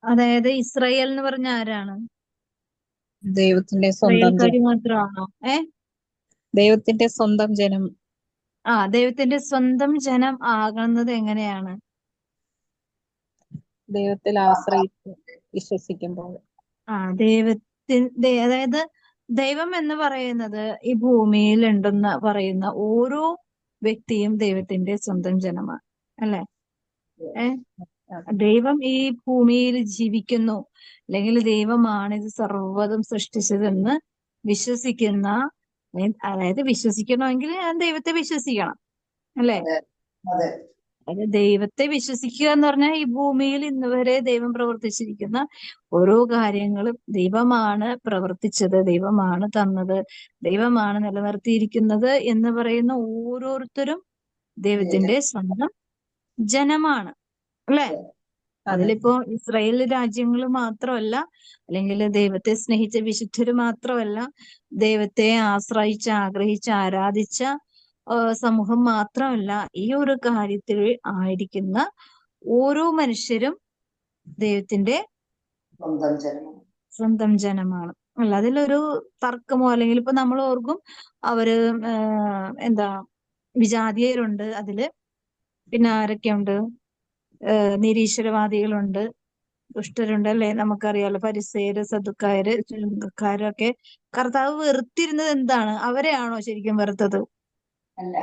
അതായത് ഇസ്രായേൽ എന്ന് പറഞ്ഞ ആരാണ്? ദൈവത്തിന്റെ സ്വന്തം ജനം. മാത്രമാണോ? ദൈവത്തിന്റെ സ്വന്തം ജനം. ദൈവത്തിന്റെ സ്വന്തം ജനം ആകുന്നത് എങ്ങനെയാണ്? ദൈവത്തിൽ ആശ്രയിച്ച് വിശ്വസിക്കുമ്പോൾ. അതായത് ദൈവം എന്ന് പറയുന്നത് ഈ ഭൂമിയിൽ ഉണ്ടെന്ന് പറയുന്ന ഓരോ വ്യക്തിയും ദൈവത്തിന്റെ സ്വന്തം ജനമാണ്, അല്ലെ? ദൈവം ഈ ഭൂമിയിൽ ജീവിക്കുന്നു, അല്ലെങ്കിൽ ദൈവമാണ് ഇത് സർവ്വതും സൃഷ്ടിച്ചതെന്ന് വിശ്വസിക്കുന്ന, അതായത് വിശ്വസിക്കണമെങ്കിൽ ഞാൻ ദൈവത്തെ വിശ്വസിക്കണം, അല്ലെ? അത് ദൈവത്തെ വിശ്വസിക്കുക എന്ന് പറഞ്ഞാൽ ഈ ഭൂമിയിൽ ഇന്ന് വരെ ദൈവം പ്രവർത്തിച്ചിരിക്കുന്ന ഓരോ കാര്യങ്ങളും ദൈവമാണ് പ്രവർത്തിച്ചത്, ദൈവമാണ് തന്നത്, ദൈവമാണ് നിലനിർത്തിയിരിക്കുന്നത് എന്ന് പറയുന്ന ഓരോരുത്തരും ദൈവത്തിന്റെ സ്വന്തം ജനമാണ്, അല്ലെ? അതെ. അതിലിപ്പോ ഇസ്രായേൽ രാജ്യങ്ങൾ മാത്രമല്ല, അല്ലെങ്കിൽ ദൈവത്തെ സ്നേഹിച്ച വിശുദ്ധര് മാത്രമല്ല, ദൈവത്തെ ആശ്രയിച്ച് ആഗ്രഹിച്ച് ആരാധിച്ച സമൂഹം മാത്രമല്ല, ഈ ഒരു കാര്യത്തിൽ ആയിരിക്കുന്ന ഓരോ മനുഷ്യരും ദൈവത്തിന്റെ സ്വന്തം ജനമാണ്. സ്വന്തം ജനമാണ്. അല്ല, അതിലൊരു തർക്കമോ അല്ലെങ്കിൽ ഇപ്പൊ നമ്മൾ ഓർക്കും അവര് എന്താ വിജാതീയരുണ്ട് അതില്, പിന്നെ ആരൊക്കെയുണ്ട്, നിരീശ്വരവാദികളുണ്ട്, ദുഷ്ടരുണ്ട്, അല്ലെ? നമുക്കറിയാലോ, പരിസേര്, സദുക്കായര്, ചുങ്കക്കാരൊക്കെ കർത്താവ് വെറുത്തിരുന്നത് എന്താണ്? അവരെയാണോ ശരിക്കും വെറുത്തത്? അല്ല,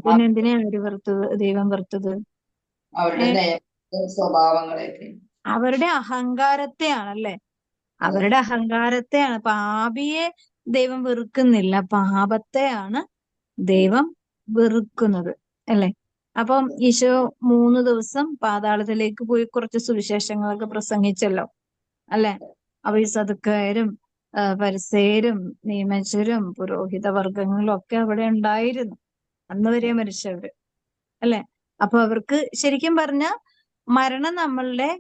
പിന്നെ എന്തിനാ അവര് വെറുത്തത്, ദൈവം വെറുത്തത്? അവരുടെ സ്വഭാവങ്ങളെയൊക്കെ, അവരുടെ അഹങ്കാരത്തെയാണല്ലേ? അവരുടെ അഹങ്കാരത്തെയാണ്. പാപിയെ ദൈവം വെറുക്കുന്നില്ല, പാപത്തെയാണ് ദൈവം വെറുക്കുന്നത്, അല്ലെ? അപ്പം ഈശോ 3 ദിവസം പാതാളത്തിലേക്ക് പോയി കുറച്ച് സുവിശേഷങ്ങളൊക്കെ പ്രസംഗിച്ചല്ലോ, അല്ലെ? അപ്പൊ ഈ സദുക്കായരും പരിസേയരും നിയമജ്ഞരും പുരോഹിത വർഗങ്ങളും ഒക്കെ അവിടെ ഉണ്ടായിരുന്നു, അന്ന് വരെ മരിച്ചവര്, അല്ലെ? അപ്പൊ അവർക്ക് ശരിക്കും പറഞ്ഞ മരണം നമ്മളുടെ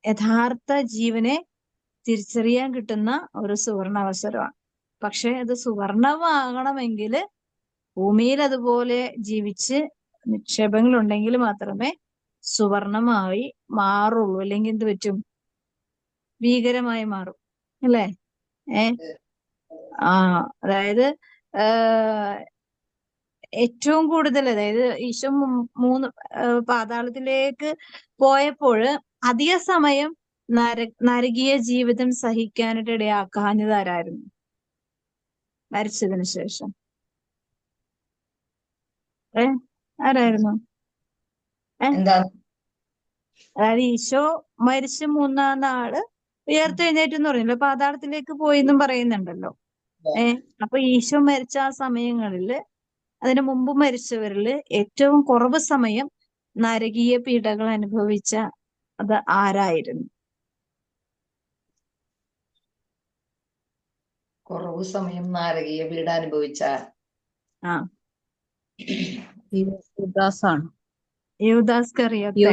യഥാർത്ഥ ജീവനെ തിരിച്ചറിയാൻ കിട്ടുന്ന ഒരു സുവർണ അവസരമാണ്. പക്ഷെ അത് സുവർണമാകണമെങ്കിൽ ഭൂമിയിൽ അതുപോലെ ജീവിച്ച് നിക്ഷേപങ്ങൾ ഉണ്ടെങ്കിൽ മാത്രമേ സുവർണമായി മാറുള്ളൂ. അല്ലെങ്കിൽ എന്ത് പറ്റും? ഭീകരമായി മാറും, അല്ലേ? അതായത് ഏറ്റവും കൂടുതൽ, അതായത് ഈശോ 3 പാതാളത്തിലേക്ക് പോയപ്പോൾ അധിക സമയം നരകീയ ജീവിതം സഹിക്കാനായിട്ട് ഇടയാക്കാഞ്ഞതാരായിരുന്നു മരിച്ചതിന് ശേഷം? ആരായിരുന്നു? അതായത് ഈശോ മരിച്ച് 3-ാം നാള് ഉയർത്തെഴുന്നേറ്റ് എന്ന് പറഞ്ഞല്ലോ, പാതാളത്തിലേക്ക് പോയി എന്നും പറയുന്നുണ്ടല്ലോ. അപ്പൊ ഈശോ മരിച്ച ആ സമയങ്ങളില്, അതിനു മുമ്പ് മരിച്ചവരില് ഏറ്റവും കുറവ് സമയം നരകീയ പീഡകൾ അനുഭവിച്ച അത് ആരായിരുന്നു? കുറവ് സമയം നാരകീയ പീഡ അനുഭവിച്ച യൂദാസ് കറിയോത്ത,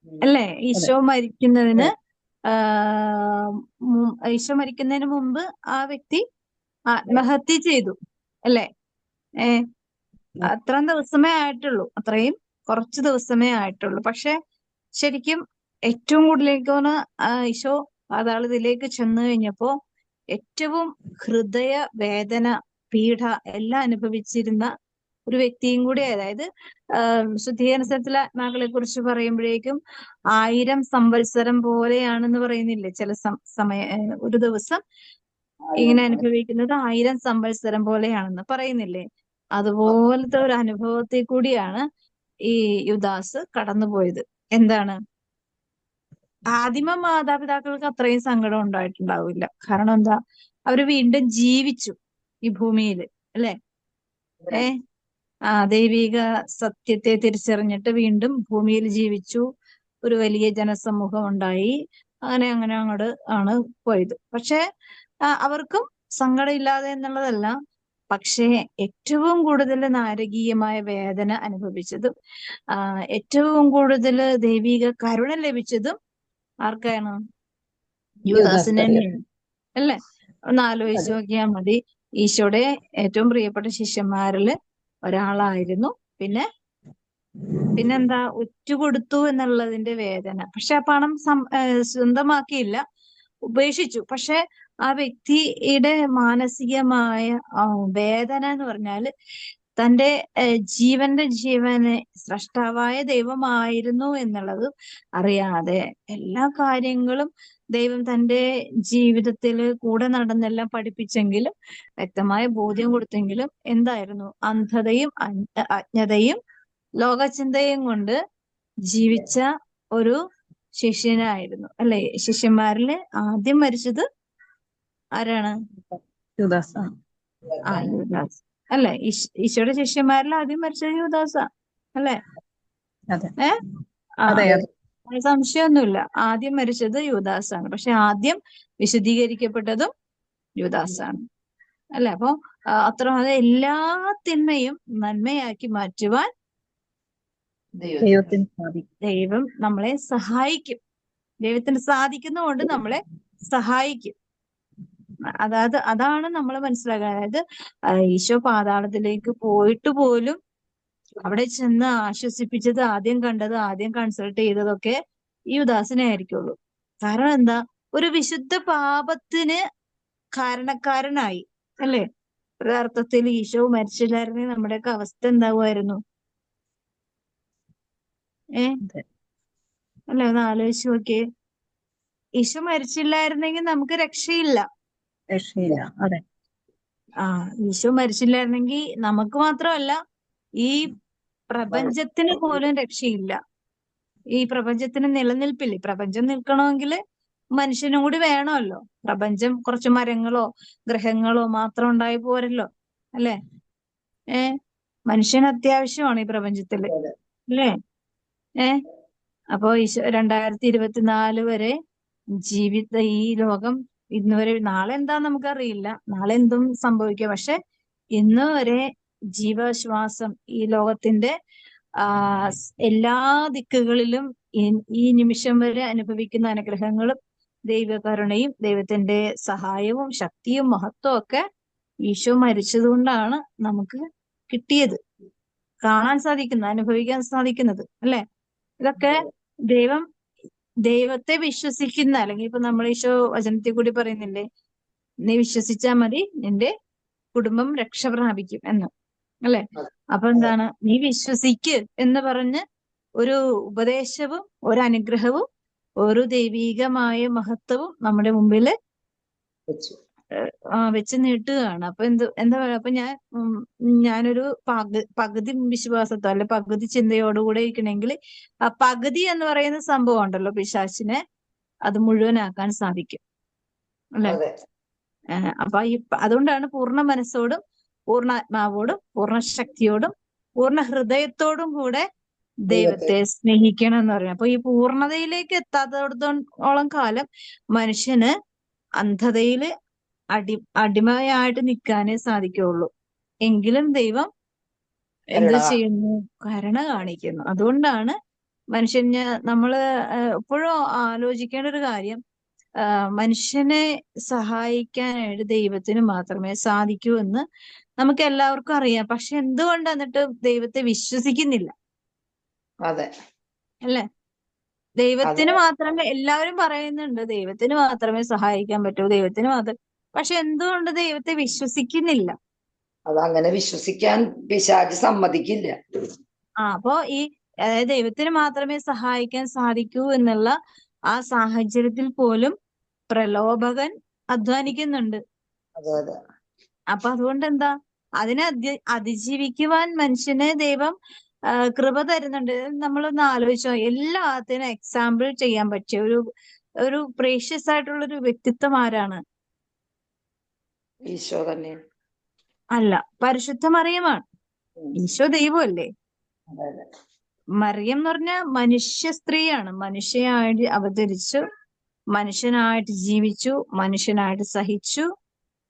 അല്ലേ? ഈശോ മരിക്കുന്നതിന് മുമ്പ് ആ വ്യക്തി ആത്മഹത്യ ചെയ്തു, അല്ലേ? അത്രയും ദിവസമേ ആയിട്ടുള്ളൂ, അത്രയും കുറച്ച് ദിവസമേ ആയിട്ടുള്ളൂ. പക്ഷെ ശരിക്കും ഏറ്റവും കൂടുതലേക്ക് ഈശോ പാതാളത്തിലേക്ക് ചെന്നു കഴിഞ്ഞപ്പോ ഏറ്റവും ഹൃദയ വേദന, പീഡ എല്ലാം അനുഭവിച്ചിരുന്ന ഒരു വ്യക്തിയും കൂടി. അതായത് ശുദ്ധീകരണത്തിലെ ആത്മാക്കളെ കുറിച്ച് പറയുമ്പോഴേക്കും 1000 സംവത്സരം പോലെയാണെന്ന് പറയുന്നില്ലേ? ചില ഒരു ദിവസം ഇങ്ങനെ അനുഭവിക്കുന്നത് 1000 സംവത്സരം പോലെയാണെന്ന് പറയുന്നില്ലേ? അതുപോലത്തെ ഒരു അനുഭവത്തെ കൂടിയാണ് ഈ യൂദാസ് കടന്നുപോയത്. എന്താണ്? ആദിമ മാതാപിതാക്കൾക്ക് അത്രയും സങ്കടം ഉണ്ടായിട്ടുണ്ടാവില്ല. കാരണം എന്താ? അവര് വീണ്ടും ജീവിച്ചു ഈ ഭൂമിയില്, അല്ലെ? ദൈവിക സത്യത്തെ തിരിച്ചറിഞ്ഞിട്ട് വീണ്ടും ഭൂമിയിൽ ജീവിച്ചു, ഒരു വലിയ ജനസമൂഹം ഉണ്ടായി, അങ്ങനെ അങ്ങോട്ട് ആണ് പോയത്. പക്ഷെ അവർക്കും സങ്കടം ഇല്ലാതെ എന്നുള്ളതല്ല, പക്ഷേ ഏറ്റവും കൂടുതൽ നാരകീയമായ വേദന അനുഭവിച്ചതും ഏറ്റവും കൂടുതൽ ദൈവിക കരുണ ലഭിച്ചതും ആർക്കാണ്? യൂദാസിന് തന്നെയാണ്, അല്ലേ? ഒന്ന് ആലോചിച്ച് നോക്കിയാൽ മതി. ഈശോയുടെ ഏറ്റവും പ്രിയപ്പെട്ട ശിഷ്യന്മാരില് ഒരാളായിരുന്നു. പിന്നെന്താ? ഉറ്റുകൊടുത്തു എന്നുള്ളതിന്റെ വേദന. പക്ഷെ ആ പണം സ്വന്തമാക്കിയില്ല, ഉപേക്ഷിച്ചു. പക്ഷെ ആ വ്യക്തിയുടെ മാനസികമായ വേദന എന്ന് പറഞ്ഞാല് തന്റെ ജീവന് സ്രഷ്ടാവായ ദൈവമായിരുന്നു എന്നുള്ളത് അറിയാതെ എല്ലാ കാര്യങ്ങളും ദൈവം തന്റെ ജീവിതത്തിൽ കൂടെ നടന്നെല്ലാം പഠിപ്പിച്ചെങ്കിലും, വ്യക്തമായ ബോധ്യം കൊടുത്തെങ്കിലും, എന്തായിരുന്നു? അന്ധതയും അജ്ഞതയും ലോകചിന്തയും കൊണ്ട് ജീവിച്ച ഒരു ശിഷ്യനായിരുന്നു, അല്ലെ? ശിഷ്യന്മാരില് ആദ്യം മരിച്ചത് ആരാണ്? യൂദാസ്, അല്ലെ? ഈശോയുടെ ശിഷ്യന്മാരിൽ ആദ്യം മരിച്ചത് യൂദാസാ. അല്ലെ? അതെ ആ അതെ അതെ അതിന് സംശയമൊന്നുമില്ല. ആദ്യം മരിച്ചത് യൂദാസാണ്. പക്ഷെ ആദ്യം വിശുദ്ധീകരിക്കപ്പെട്ടതും യൂദാസാണ്. അല്ലെ? അപ്പൊ അത്ര എല്ലാ തിന്മയും നന്മയാക്കി മാറ്റുവാൻ ദൈവത്തിന് സാധിക്കും. ദൈവം നമ്മളെ സഹായിക്കും. ദൈവത്തിന് സാധിക്കുന്നതുകൊണ്ട് നമ്മളെ സഹായിക്കും. അതാണ് നമ്മൾ മനസ്സിലാക്കുക. അതായത് ഈശോ പാതാളത്തിലേക്ക് പോയിട്ട് പോലും അവിടെ ചെന്ന് ആശ്വസിപ്പിച്ചത്, ആദ്യം കണ്ടത്, ആദ്യം കൺസൾട്ട് ചെയ്തതൊക്കെ ഈ യൂദാസിനെ ആയിരിക്കുള്ളൂ. കാരണം എന്താ? ഒരു വിശുദ്ധ പാപത്തിന് കാരണക്കാരനായി, അല്ലേ? ഒരു അർത്ഥത്തിൽ ഈശോ മരിച്ചില്ലായിരുന്നെങ്കിൽ നമ്മുടെയൊക്കെ അവസ്ഥ എന്താവുമായിരുന്നു? അതെ. അല്ലെ? ഒന്ന് ആലോചിച്ച് നോക്കിയേ. ഈശോ മരിച്ചില്ലായിരുന്നെങ്കിൽ നമുക്ക് രക്ഷയില്ല. രക്ഷയില്ല. അതെ ഈശോ മരിച്ചില്ലായിരുന്നെങ്കിൽ നമുക്ക് മാത്രമല്ല, ഈ പ്രപഞ്ചത്തിന് പോലും രക്ഷയില്ല. ഈ പ്രപഞ്ചത്തിന് നിലനിൽപ്പില്ല. പ്രപഞ്ചം നിൽക്കണമെങ്കിൽ മനുഷ്യനും കൂടി വേണമല്ലോ. പ്രപഞ്ചം കുറച്ച് മരങ്ങളോ ഗ്രഹങ്ങളോ മാത്രം ഉണ്ടായി പോരല്ലോ, അല്ലെ? മനുഷ്യന് അത്യാവശ്യമാണ് ഈ പ്രപഞ്ചത്തില്, അല്ലേ? അപ്പോ 2024 വരെ ഈ ലോകം ഇന്ന് വരെ, നാളെ എന്താ നമുക്കറിയില്ല, നാളെ എന്തും സംഭവിക്കാം. പക്ഷെ ഇന്ന് വരെ ജീവശ്വാസം ഈ ലോകത്തിന്റെ എല്ലാ ദിക്കുകളിലും ഈ നിമിഷം വരെ അനുഭവിക്കുന്ന അനുഗ്രഹങ്ങളും ദൈവകരുണയും ദൈവത്തിന്റെ സഹായവും ശക്തിയും മഹത്വവും ഒക്കെ ഈശോ മരിച്ചതുകൊണ്ടാണ് നമുക്ക് കിട്ടിയത്, കാണാൻ സാധിക്കുന്നത്, അനുഭവിക്കാൻ സാധിക്കുന്നത്, അല്ലെ? ഇതൊക്കെ ദൈവത്തെ വിശ്വസിക്കുന്ന, അല്ലെങ്കിൽ ഇപ്പൊ നമ്മൾ ഈശോ വചനത്തിൽ കൂടി പറയുന്നില്ലേ, നീ വിശ്വസിച്ചാൽ മതി, നിന്റെ കുടുംബം രക്ഷ പ്രാപിക്കും എന്ന്, അല്ലെ? അപ്പൊ എന്താണ്? നീ വിശ്വസിക്ക് എന്ന് പറഞ്ഞ് ഒരു ഉപദേശവും ഒരു അനുഗ്രഹവും ഒരു ദൈവീകമായ മഹത്വവും നമ്മുടെ മുമ്പില് വെച്ച് നീട്ടുകയാണ്. അപ്പൊ എന്താ പറയുക? അപ്പൊ ഞാനൊരു പകുതി വിശ്വാസത്തോ അല്ലെ പകുതി ചിന്തയോടുകൂടെ ഇരിക്കണമെങ്കിൽ ആ പകുതി എന്ന് പറയുന്ന സംഭവം ഉണ്ടല്ലോ, പിശാചിനെ അത് മുഴുവനാക്കാൻ സാധിക്കും, അല്ലെ? അപ്പൊ അതുകൊണ്ടാണ് പൂർണ്ണ മനസ്സോടും പൂർണ്ണാത്മാവോടും പൂർണ്ണ ശക്തിയോടും പൂർണ്ണ ഹൃദയത്തോടും കൂടെ ദൈവത്തെ സ്നേഹിക്കണം എന്ന് പറയുന്നത്. അപ്പൊ ഈ പൂർണ്ണതയിലേക്ക് എത്താത്തടത്തോളം കാലം മനുഷ്യന് അന്ധതയില് അടിമയായിട്ട് നിൽക്കാനേ സാധിക്കുള്ളൂ. എങ്കിലും ദൈവം എന്ത് ചെയ്യുന്നു? കരുണ കാണിക്കുന്നു. അതുകൊണ്ടാണ് മനുഷ്യന് നമ്മള് എപ്പോഴും ആലോചിക്കേണ്ട ഒരു കാര്യം, മനുഷ്യനെ സഹായിക്കാനായിട്ട് ദൈവത്തിന് മാത്രമേ സാധിക്കൂ എന്ന് നമുക്ക് എല്ലാവർക്കും അറിയാം. പക്ഷെ എന്തുകൊണ്ട് എന്നിട്ട് ദൈവത്തെ വിശ്വസിക്കുന്നില്ല? അല്ലേ? ദൈവത്തിന് മാത്രമേ, എല്ലാവരും പറയുന്നുണ്ട് ദൈവത്തിന് മാത്രമേ സഹായിക്കാൻ പറ്റൂ, ദൈവത്തിന് മാത്രം. പക്ഷെ എന്തുകൊണ്ട് ദൈവത്തെ വിശ്വസിക്കുന്നില്ല? അതങ്ങനെ വിശ്വസിക്കാൻ പിശാച് സമ്മതിക്കില്ല. അപ്പോ അതായത് ദൈവത്തിന് മാത്രമേ സഹായിക്കാൻ സാധിക്കൂ എന്നുള്ള ആ സാഹചര്യത്തിൽ പോലും പ്രലോഭകൻ അധ്വാനിക്കുന്നുണ്ട്. അപ്പൊ അതുകൊണ്ട് എന്താ? അതിനെ അതിജീവിക്കുവാൻ മനുഷ്യനെ ദൈവം കൃപ തരുന്നുണ്ട്. നമ്മളൊന്ന് ആലോചിച്ചോ, എല്ലാത്തിനും എക്സാമ്പിൾ ചെയ്യാൻ പറ്റിയ ഒരു പ്രേഷ്യസ് ആയിട്ടുള്ള ഒരു വ്യക്തിത്വം ആരാണ്? ഈശോ തന്നെ. അല്ല, പരിശുദ്ധ മറിയമാണ്. ഈശോ ദൈവമല്ലേ? മറിയം എന്ന് പറഞ്ഞ മനുഷ്യ സ്ത്രീയാണ്. മനുഷ്യയായിട്ട് അവതരിച്ചു, മനുഷ്യനായിട്ട് ജീവിച്ചു, മനുഷ്യനായിട്ട് സഹിച്ചു,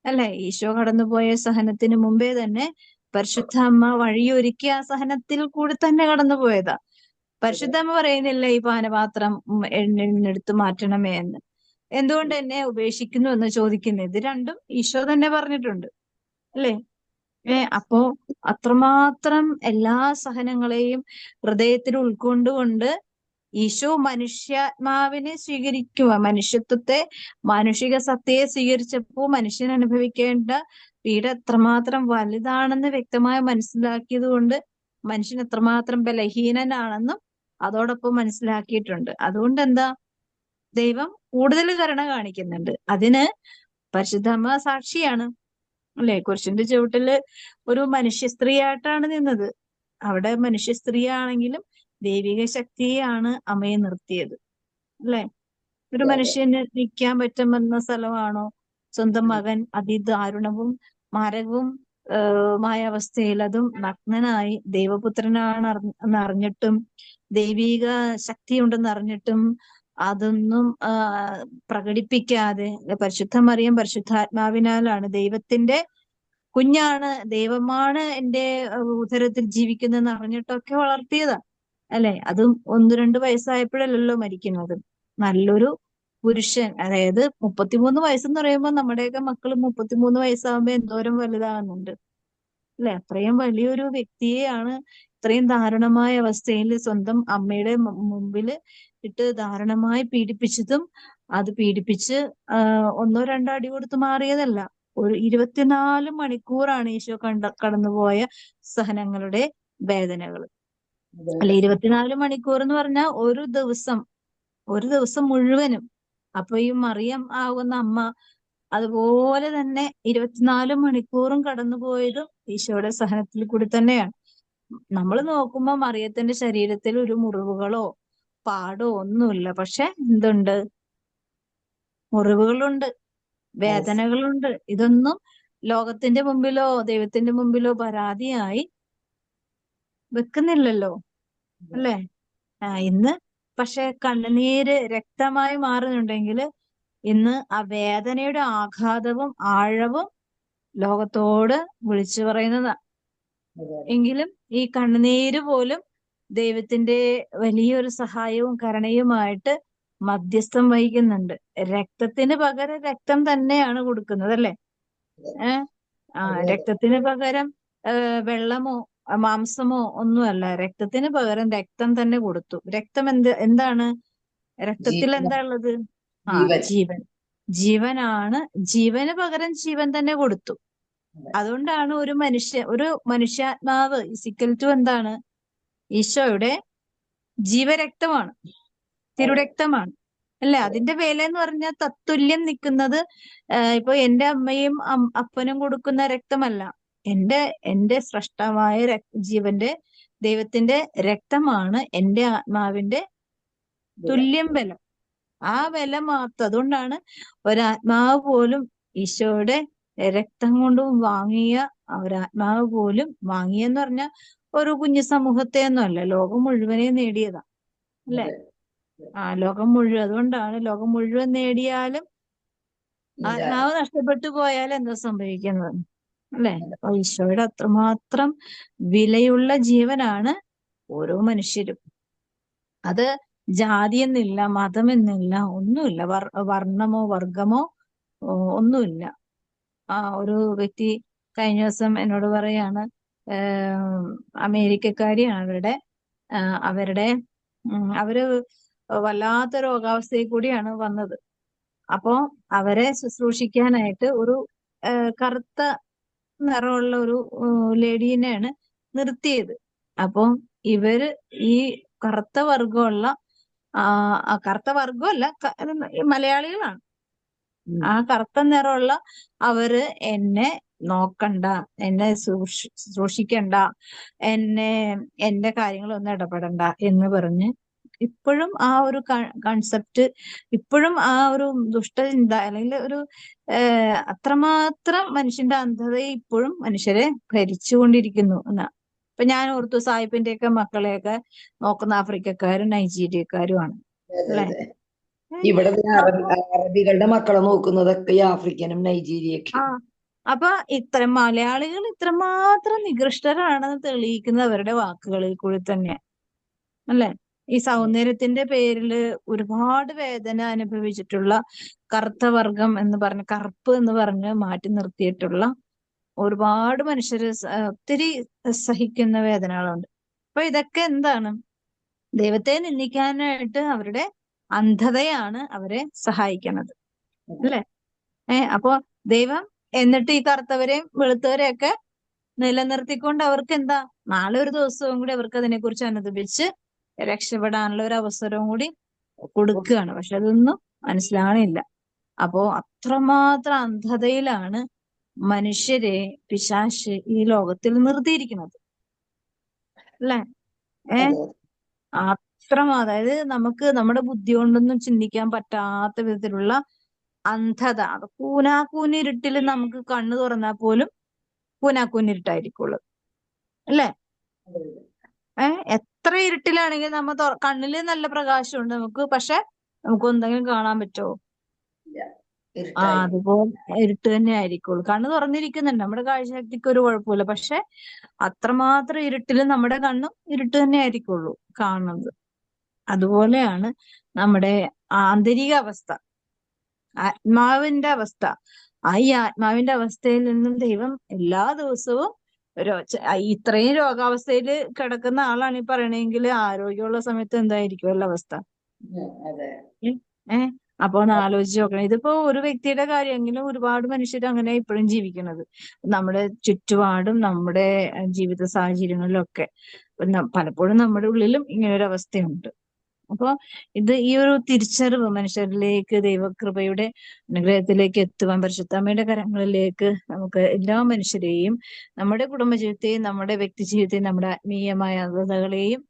അല്ലെ? ഈശോ കടന്നുപോയ സഹനത്തിന് മുമ്പേ തന്നെ പരിശുദ്ധ അമ്മ വഴിയൊരുക്കി ആ സഹനത്തിൽ കൂടി തന്നെ കടന്നുപോയതാ. പരിശുദ്ധ അമ്മ പറയുന്നില്ല ഈ പാനപാത്രം എന്നെടുത്ത് മാറ്റണമേ എന്ന്. എന്തുകൊണ്ട് എന്നെ ഉപേക്ഷിക്കുന്നു എന്ന് ചോദിക്കുന്നത്. ഇത് രണ്ടും ഈശോ തന്നെ പറഞ്ഞിട്ടുണ്ട്, അല്ലേ? അപ്പോ അത്രമാത്രം എല്ലാ സഹനങ്ങളെയും ഹൃദയത്തിൽ ഉൾക്കൊണ്ടുകൊണ്ട് ഈശോ മനുഷ്യാത്മാവിനെ സ്വീകരിക്കുക, മനുഷ്യത്വത്തെ, മാനുഷിക സത്തയെ സ്വീകരിച്ചപ്പോ മനുഷ്യൻ അനുഭവിക്കേണ്ട പീഡ എത്രമാത്രം വലുതാണെന്ന് വ്യക്തമായി മനസ്സിലാക്കിയത് കൊണ്ട് മനുഷ്യൻ എത്രമാത്രം ബലഹീനനാണെന്നും അതോടൊപ്പം മനസ്സിലാക്കിയിട്ടുണ്ട്. അതുകൊണ്ട് എന്താ? ദൈവം കൂടുതൽ കരുണ കാണിക്കുന്നുണ്ട്. അതിന് പരിശുദ്ധമ്മ സാക്ഷിയാണ്, അല്ലെ? കുരിശിന്റെ ചുവട്ടില് ഒരു മനുഷ്യ സ്ത്രീയായിട്ടാണ് നിന്നത്. അവിടെ മനുഷ്യ സ്ത്രീ ആണെങ്കിലും ദൈവിക ശക്തിയെയാണ് അമ്മയെ നിർത്തിയത്, അല്ലെ? ഒരു മനുഷ്യന് നിൽക്കാൻ പറ്റുമെന്ന സ്ഥലമാണോ സ്വന്തം മകൻ അതിദാരുണവും മാരകവും മായ അവസ്ഥയിൽ അതും നഗ്നനായി ദൈവപുത്രനാണ് എന്നറിഞ്ഞിട്ടും ദൈവീക ശക്തിയുണ്ടെന്ന് അറിഞ്ഞിട്ടും അതൊന്നും പ്രകടിപ്പിക്കാതെ പരിശുദ്ധ മറിയം പരിശുദ്ധാത്മാവിനാലാണ് ദൈവത്തിന്റെ കുഞ്ഞാണ്, ദൈവമാണ് എന്റെ ഉദരത്തിൽ ജീവിക്കുന്നതെന്ന് അറിഞ്ഞിട്ടൊക്കെ വളർത്തിയതാ അല്ലെ. അതും 1-2 വയസ്സായപ്പോഴല്ലല്ലോ മരിക്കുന്നത്. നല്ലൊരു പുരുഷൻ, അതായത് 33 വയസ്സെന്ന് പറയുമ്പോൾ നമ്മുടെയൊക്കെ മക്കൾ 33 വയസ്സാകുമ്പോ എന്തോരം വലുതാകുന്നുണ്ട് അല്ലെ. അത്രയും വലിയൊരു വ്യക്തിയെയാണ് ഇത്രയും ദാരുണമായ അവസ്ഥയിൽ സ്വന്തം അമ്മയുടെ മുമ്പില് ഇട്ട് ദാരുണമായി പീഡിപ്പിച്ചതും അത് പീഡിപ്പിച്ച് 1-2 അടി കൊടുത്ത് മാറിയതല്ല. ഒരു 24 മണിക്കൂറാണ് ഈശോ കടന്നുപോയ സഹനങ്ങളുടെ വേദനകൾ അല്ലെ. 24 മണിക്കൂർ എന്ന് പറഞ്ഞാൽ ഒരു ദിവസം മുഴുവനും. അപ്പൊ ഈ മറിയം ആകുന്ന അമ്മ അതുപോലെ തന്നെ 24 മണിക്കൂറും കടന്നുപോയതും ഈശോയുടെ സഹനത്തിൽ കൂടി തന്നെയാണ്. നമ്മൾ നോക്കുമ്പോ മറിയത്തിന്റെ ശരീരത്തിൽ ഒരു മുറിവുകളോ പാടോ ഒന്നുമില്ല. പക്ഷെ എന്തുണ്ട്? മുറിവുകളുണ്ട്, വേദനകളുണ്ട്. ഇതൊന്നും ലോകത്തിന്റെ മുമ്പിലോ ദൈവത്തിന്റെ മുമ്പിലോ പരാതിയായി വെക്കുന്നില്ലല്ലോ അല്ലേ. ഇന്ന് പക്ഷെ കണ്ണുനീര് രക്തമായി മാറുന്നുണ്ടെങ്കിൽ ഇന്ന് ആ വേദനയുടെ ആഘാതവും ആഴവും ലോകത്തോട് വിളിച്ചു പറയുന്നതാ. എങ്കിലും ഈ കണ്ണുനീര് പോലും ദൈവത്തിന്റെ വലിയൊരു സഹായവും കരുണയുമായിട്ട് മധ്യസ്ഥം വഹിക്കുന്നുണ്ട്. രക്തത്തിന് പകരം രക്തം തന്നെയാണ് കൊടുക്കുന്നത് അല്ലെ. രക്തത്തിന് പകരം വെള്ളമോ മാംസമോ ഒന്നുമല്ല, രക്തത്തിന് പകരം രക്തം തന്നെ കൊടുത്തു. രക്തം എന്താണ്? രക്തത്തിൽ എന്താ ഉള്ളത്? ജീവൻ. ജീവനാണ്. ജീവന് പകരം ജീവൻ തന്നെ കൊടുത്തു. അതുകൊണ്ടാണ് ഒരു മനുഷ്യാത്മാവ് ഇസിക്കൽ ടു എന്താണ്? ഈശോയുടെ ജീവരക്തമാണ്, തിരുരക്തമാണ് അല്ലെ. അതിന്റെ വില എന്ന് പറഞ്ഞാൽ തത്തുല്യം നിൽക്കുന്നത് ഇപ്പൊ എന്റെ അമ്മയും അപ്പനും കൊടുക്കുന്ന രക്തമല്ല, എന്റെ സ്രഷ്ടമായ ജീവന്റെ ദൈവത്തിന്റെ രക്തമാണ് എന്റെ ആത്മാവിന്റെ തുല്യം ബലം. ആ വില മാത്രം. അതുകൊണ്ടാണ് ഒരാത്മാവ് പോലും ഈശോയുടെ രക്തം കൊണ്ട് വാങ്ങിയ ഒരാത്മാവ് പോലും വാങ്ങിയെന്ന് പറഞ്ഞാൽ ഒരു കുഞ്ഞു സമൂഹത്തെ ഒന്നും അല്ല, ലോകം മുഴുവനെ നേടിയതാ അല്ലെ. ലോകം മുഴുവൻ. അതുകൊണ്ടാണ് ലോകം മുഴുവൻ നേടിയാലും ആത്മാവ് നഷ്ടപ്പെട്ടു പോയാൽ എന്താ സംഭവിക്കുന്നത് അല്ലെ. അപ്പൊ ഈശോയുടെ അത്രമാത്രം വിലയുള്ള ജീവനാണ് ഓരോ മനുഷ്യരും. അത് ജാതിയെന്നില്ല, മതമെന്നില്ല, ഒന്നുമില്ല, വർണ്ണമോ വർഗമോ ഒന്നുമില്ല. ഒരു വ്യക്തി കഴിഞ്ഞ ദിവസം എന്നോട് പറയാണ്, അമേരിക്കക്കാരിയാണ്. അവര് വല്ലാത്ത രോഗാവസ്ഥയിൽ കൂടിയാണ് വന്നത്. അപ്പോ അവരെ ശുശ്രൂഷിക്കാനായിട്ട് ഒരു കറുത്ത നിറമുള്ള ഒരു ലേഡീനെയാണ് നിർത്തിയത്. അപ്പൊ ഇവര് ഈ കറുത്ത വർഗമുള്ള കറുത്ത വർഗമല്ല, മലയാളികളാണ്. ആ കറുത്ത നിറമുള്ള അവര് എന്നെ നോക്കണ്ട, എന്നെ ശുശ്രൂഷിക്കണ്ട, എന്റെ കാര്യങ്ങളൊന്നും ഇടപെടണ്ട എന്ന് പറഞ്ഞ് ഇപ്പോഴും ആ ഒരു കൺസെപ്റ്റ്, ഇപ്പോഴും ആ ഒരു ദുഷ്ടചിന്ത അല്ലെങ്കിൽ ഒരു അത്രമാത്രം മനുഷ്യന്റെ അന്ധതയെ ഇപ്പോഴും മനുഷ്യരെ ഭരിച്ചുകൊണ്ടിരിക്കുന്നു എന്നാ. ഇപ്പൊ ഞാൻ ഓർത്തു സാഹിബിന്റെയൊക്കെ മക്കളെയൊക്കെ നോക്കുന്ന ആഫ്രിക്കക്കാരും നൈജീരിയക്കാരുമാണ് അല്ലെ. ഇവിടെ അറബികളുടെ മക്കളെ നോക്കുന്നതൊക്കെ ഈ ആഫ്രിക്കനും നൈജീരിയൊക്കെ. അപ്പൊ മലയാളികൾ ഇത്രമാത്രം നികൃഷ്ടരാണെന്ന് തെളിയിക്കുന്നത് അവരുടെ വാക്കുകളിൽ കൂടി തന്നെ അല്ലെ. ഈ സൗന്ദര്യത്തിന്റെ പേരില് ഒരുപാട് വേദന അനുഭവിച്ചിട്ടുള്ള കറുത്ത വർഗം എന്ന് പറഞ്ഞ്, കറുപ്പ് എന്ന് പറഞ്ഞ് മാറ്റി നിർത്തിയിട്ടുള്ള ഒരുപാട് മനുഷ്യര് ഒത്തിരി സഹിക്കുന്ന വേദനകളുണ്ട്. അപ്പൊ ഇതൊക്കെ എന്താണ്? ദൈവത്തെ നിന്ദിക്കാനായിട്ട് അവരുടെ അന്ധതയാണ് അവരെ സഹായിക്കുന്നത് അല്ലെ. അപ്പൊ ദൈവം എന്നിട്ട് ഈ കറുത്തവരെയും വെളുത്തവരെയൊക്കെ നിലനിർത്തിക്കൊണ്ട് അവർക്ക് എന്താ, നാളെ ഒരു ദിവസവും കൂടി അവർക്ക് അതിനെക്കുറിച്ച് അനുദപിച്ച് രക്ഷപ്പെടാനുള്ള ഒരു അവസരവും കൂടി കൊടുക്കുകയാണ്. പക്ഷെ അതൊന്നും മനസ്സിലാകണില്ല. അപ്പോ അത്രമാത്രം അന്ധതയിലാണ് മനുഷ്യരെ പിശാച് ഈ ലോകത്തിൽ നിർത്തിയിരിക്കുന്നത് അല്ലെ. അതായത് നമുക്ക് നമ്മുടെ ബുദ്ധി കൊണ്ടൊന്നും ചിന്തിക്കാൻ പറ്റാത്ത വിധത്തിലുള്ള അന്ധത. കൂനാക്കൂനിരുട്ടിൽ നമുക്ക് കണ്ണു തുറന്നാൽ പോലും കൂനാക്കൂനിരുട്ടായിരിക്കുള്ളൂ അല്ലേ? അതെ. എത്ര ഇരുട്ടിലാണെങ്കിൽ കണ്ണില് നല്ല പ്രകാശമുണ്ട് നമുക്ക്, പക്ഷെ നമുക്ക് എന്തെങ്കിലും കാണാൻ പറ്റുമോ? ഇല്ല. ഇരുട്ടായി. അതുപോലെ ഇരുട്ട് തന്നെ ആയിരിക്കുള്ളൂ. കണ്ണ് തുറന്നിരിക്കുന്നുണ്ട്, നമ്മുടെ കാഴ്ചശക്തിക്ക് ഒരു കുഴപ്പമില്ല, പക്ഷെ അത്രമാത്രം ഇരുട്ടില് നമ്മുടെ കണ്ണും ഇരുട്ട് തന്നെ ആയിരിക്കുള്ളൂ കാണുന്നത്. അതുപോലെയാണ് നമ്മുടെ ആന്തരിക അവസ്ഥ, ആത്മാവിന്റെ അവസ്ഥ. ഈ ആത്മാവിന്റെ അവസ്ഥയിൽ നിന്നും ദൈവം എല്ലാ ദിവസവും ഇത്രയും രോഗാവസ്ഥയിൽ കിടക്കുന്ന ആളാണ് ഈ പറയണെങ്കിൽ ആരോഗ്യമുള്ള സമയത്ത് എന്തായിരിക്കുമല്ലോ അവസ്ഥ? അതെ. അപ്പൊ ഒന്ന് ആലോചിച്ച് നോക്കണം. ഇതിപ്പോ ഒരു വ്യക്തിയുടെ കാര്യമെങ്കിലും ഒരുപാട് മനുഷ്യർ അങ്ങനെ ഇപ്പോഴും ജീവിക്കുന്നത്, നമ്മുടെ ചുറ്റുപാടും നമ്മുടെ ജീവിത സാഹചര്യങ്ങളിലൊക്കെ പലപ്പോഴും നമ്മുടെ ഉള്ളിലും ഇങ്ങനൊരു അവസ്ഥയുണ്ട്. അപ്പൊ ഈ ഒരു തിരിച്ചറിവ് മനുഷ്യരിലേക്ക് ദൈവകൃപയുടെ അനുഗ്രഹത്തിലേക്ക് എത്തുവാൻ പരിശുദ്ധമ്മയുടെ കരങ്ങളിലേക്ക് നമുക്ക് എല്ലാ മനുഷ്യരെയും, നമ്മുടെ കുടുംബജീവിതത്തെയും നമ്മുടെ വ്യക്തി ജീവിതത്തെയും നമ്മുടെ ആത്മീയമായ അന്ധതകളെയും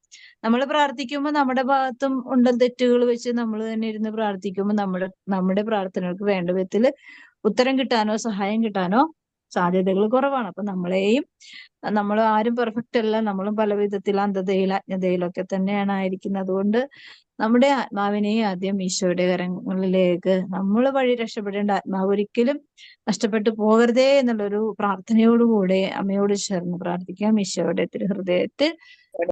നമ്മൾ പ്രാർത്ഥിക്കുമ്പോൾ നമ്മുടെ ഭാഗത്തും ഉണ്ട് തെറ്റുകൾ വെച്ച് നമ്മൾ തന്നെ ഇരുന്ന് പ്രാർത്ഥിക്കുമ്പോൾ നമ്മുടെ പ്രാർത്ഥനകൾക്ക് വേണ്ട വിധത്തിൽ ഉത്തരം കിട്ടാനോ സഹായം കിട്ടാനോ സാധ്യതകൾ കുറവാണ്. അപ്പൊ നമ്മൾ ആരും പെർഫെക്റ്റ് അല്ല, നമ്മളും പല വിധത്തിൽ അന്ധതയിലും അജ്ഞതയിലൊക്കെ തന്നെയാണ് ആയിരിക്കുന്നത്. അതുകൊണ്ട് നമ്മുടെ ആത്മാവിനെയും ആദ്യം ഈശോയുടെ കരങ്ങളിലേക്ക്, നമ്മൾ വഴി രക്ഷപ്പെടേണ്ട ആത്മാവ് ഒരിക്കലും നഷ്ടപ്പെട്ടു പോകരുതേ എന്നുള്ളൊരു പ്രാർത്ഥനയോടുകൂടെ അമ്മയോട് ചേർന്ന് പ്രാർത്ഥിക്കാം. ഈശോയുടെ തിരുഹൃദയത്തിൽ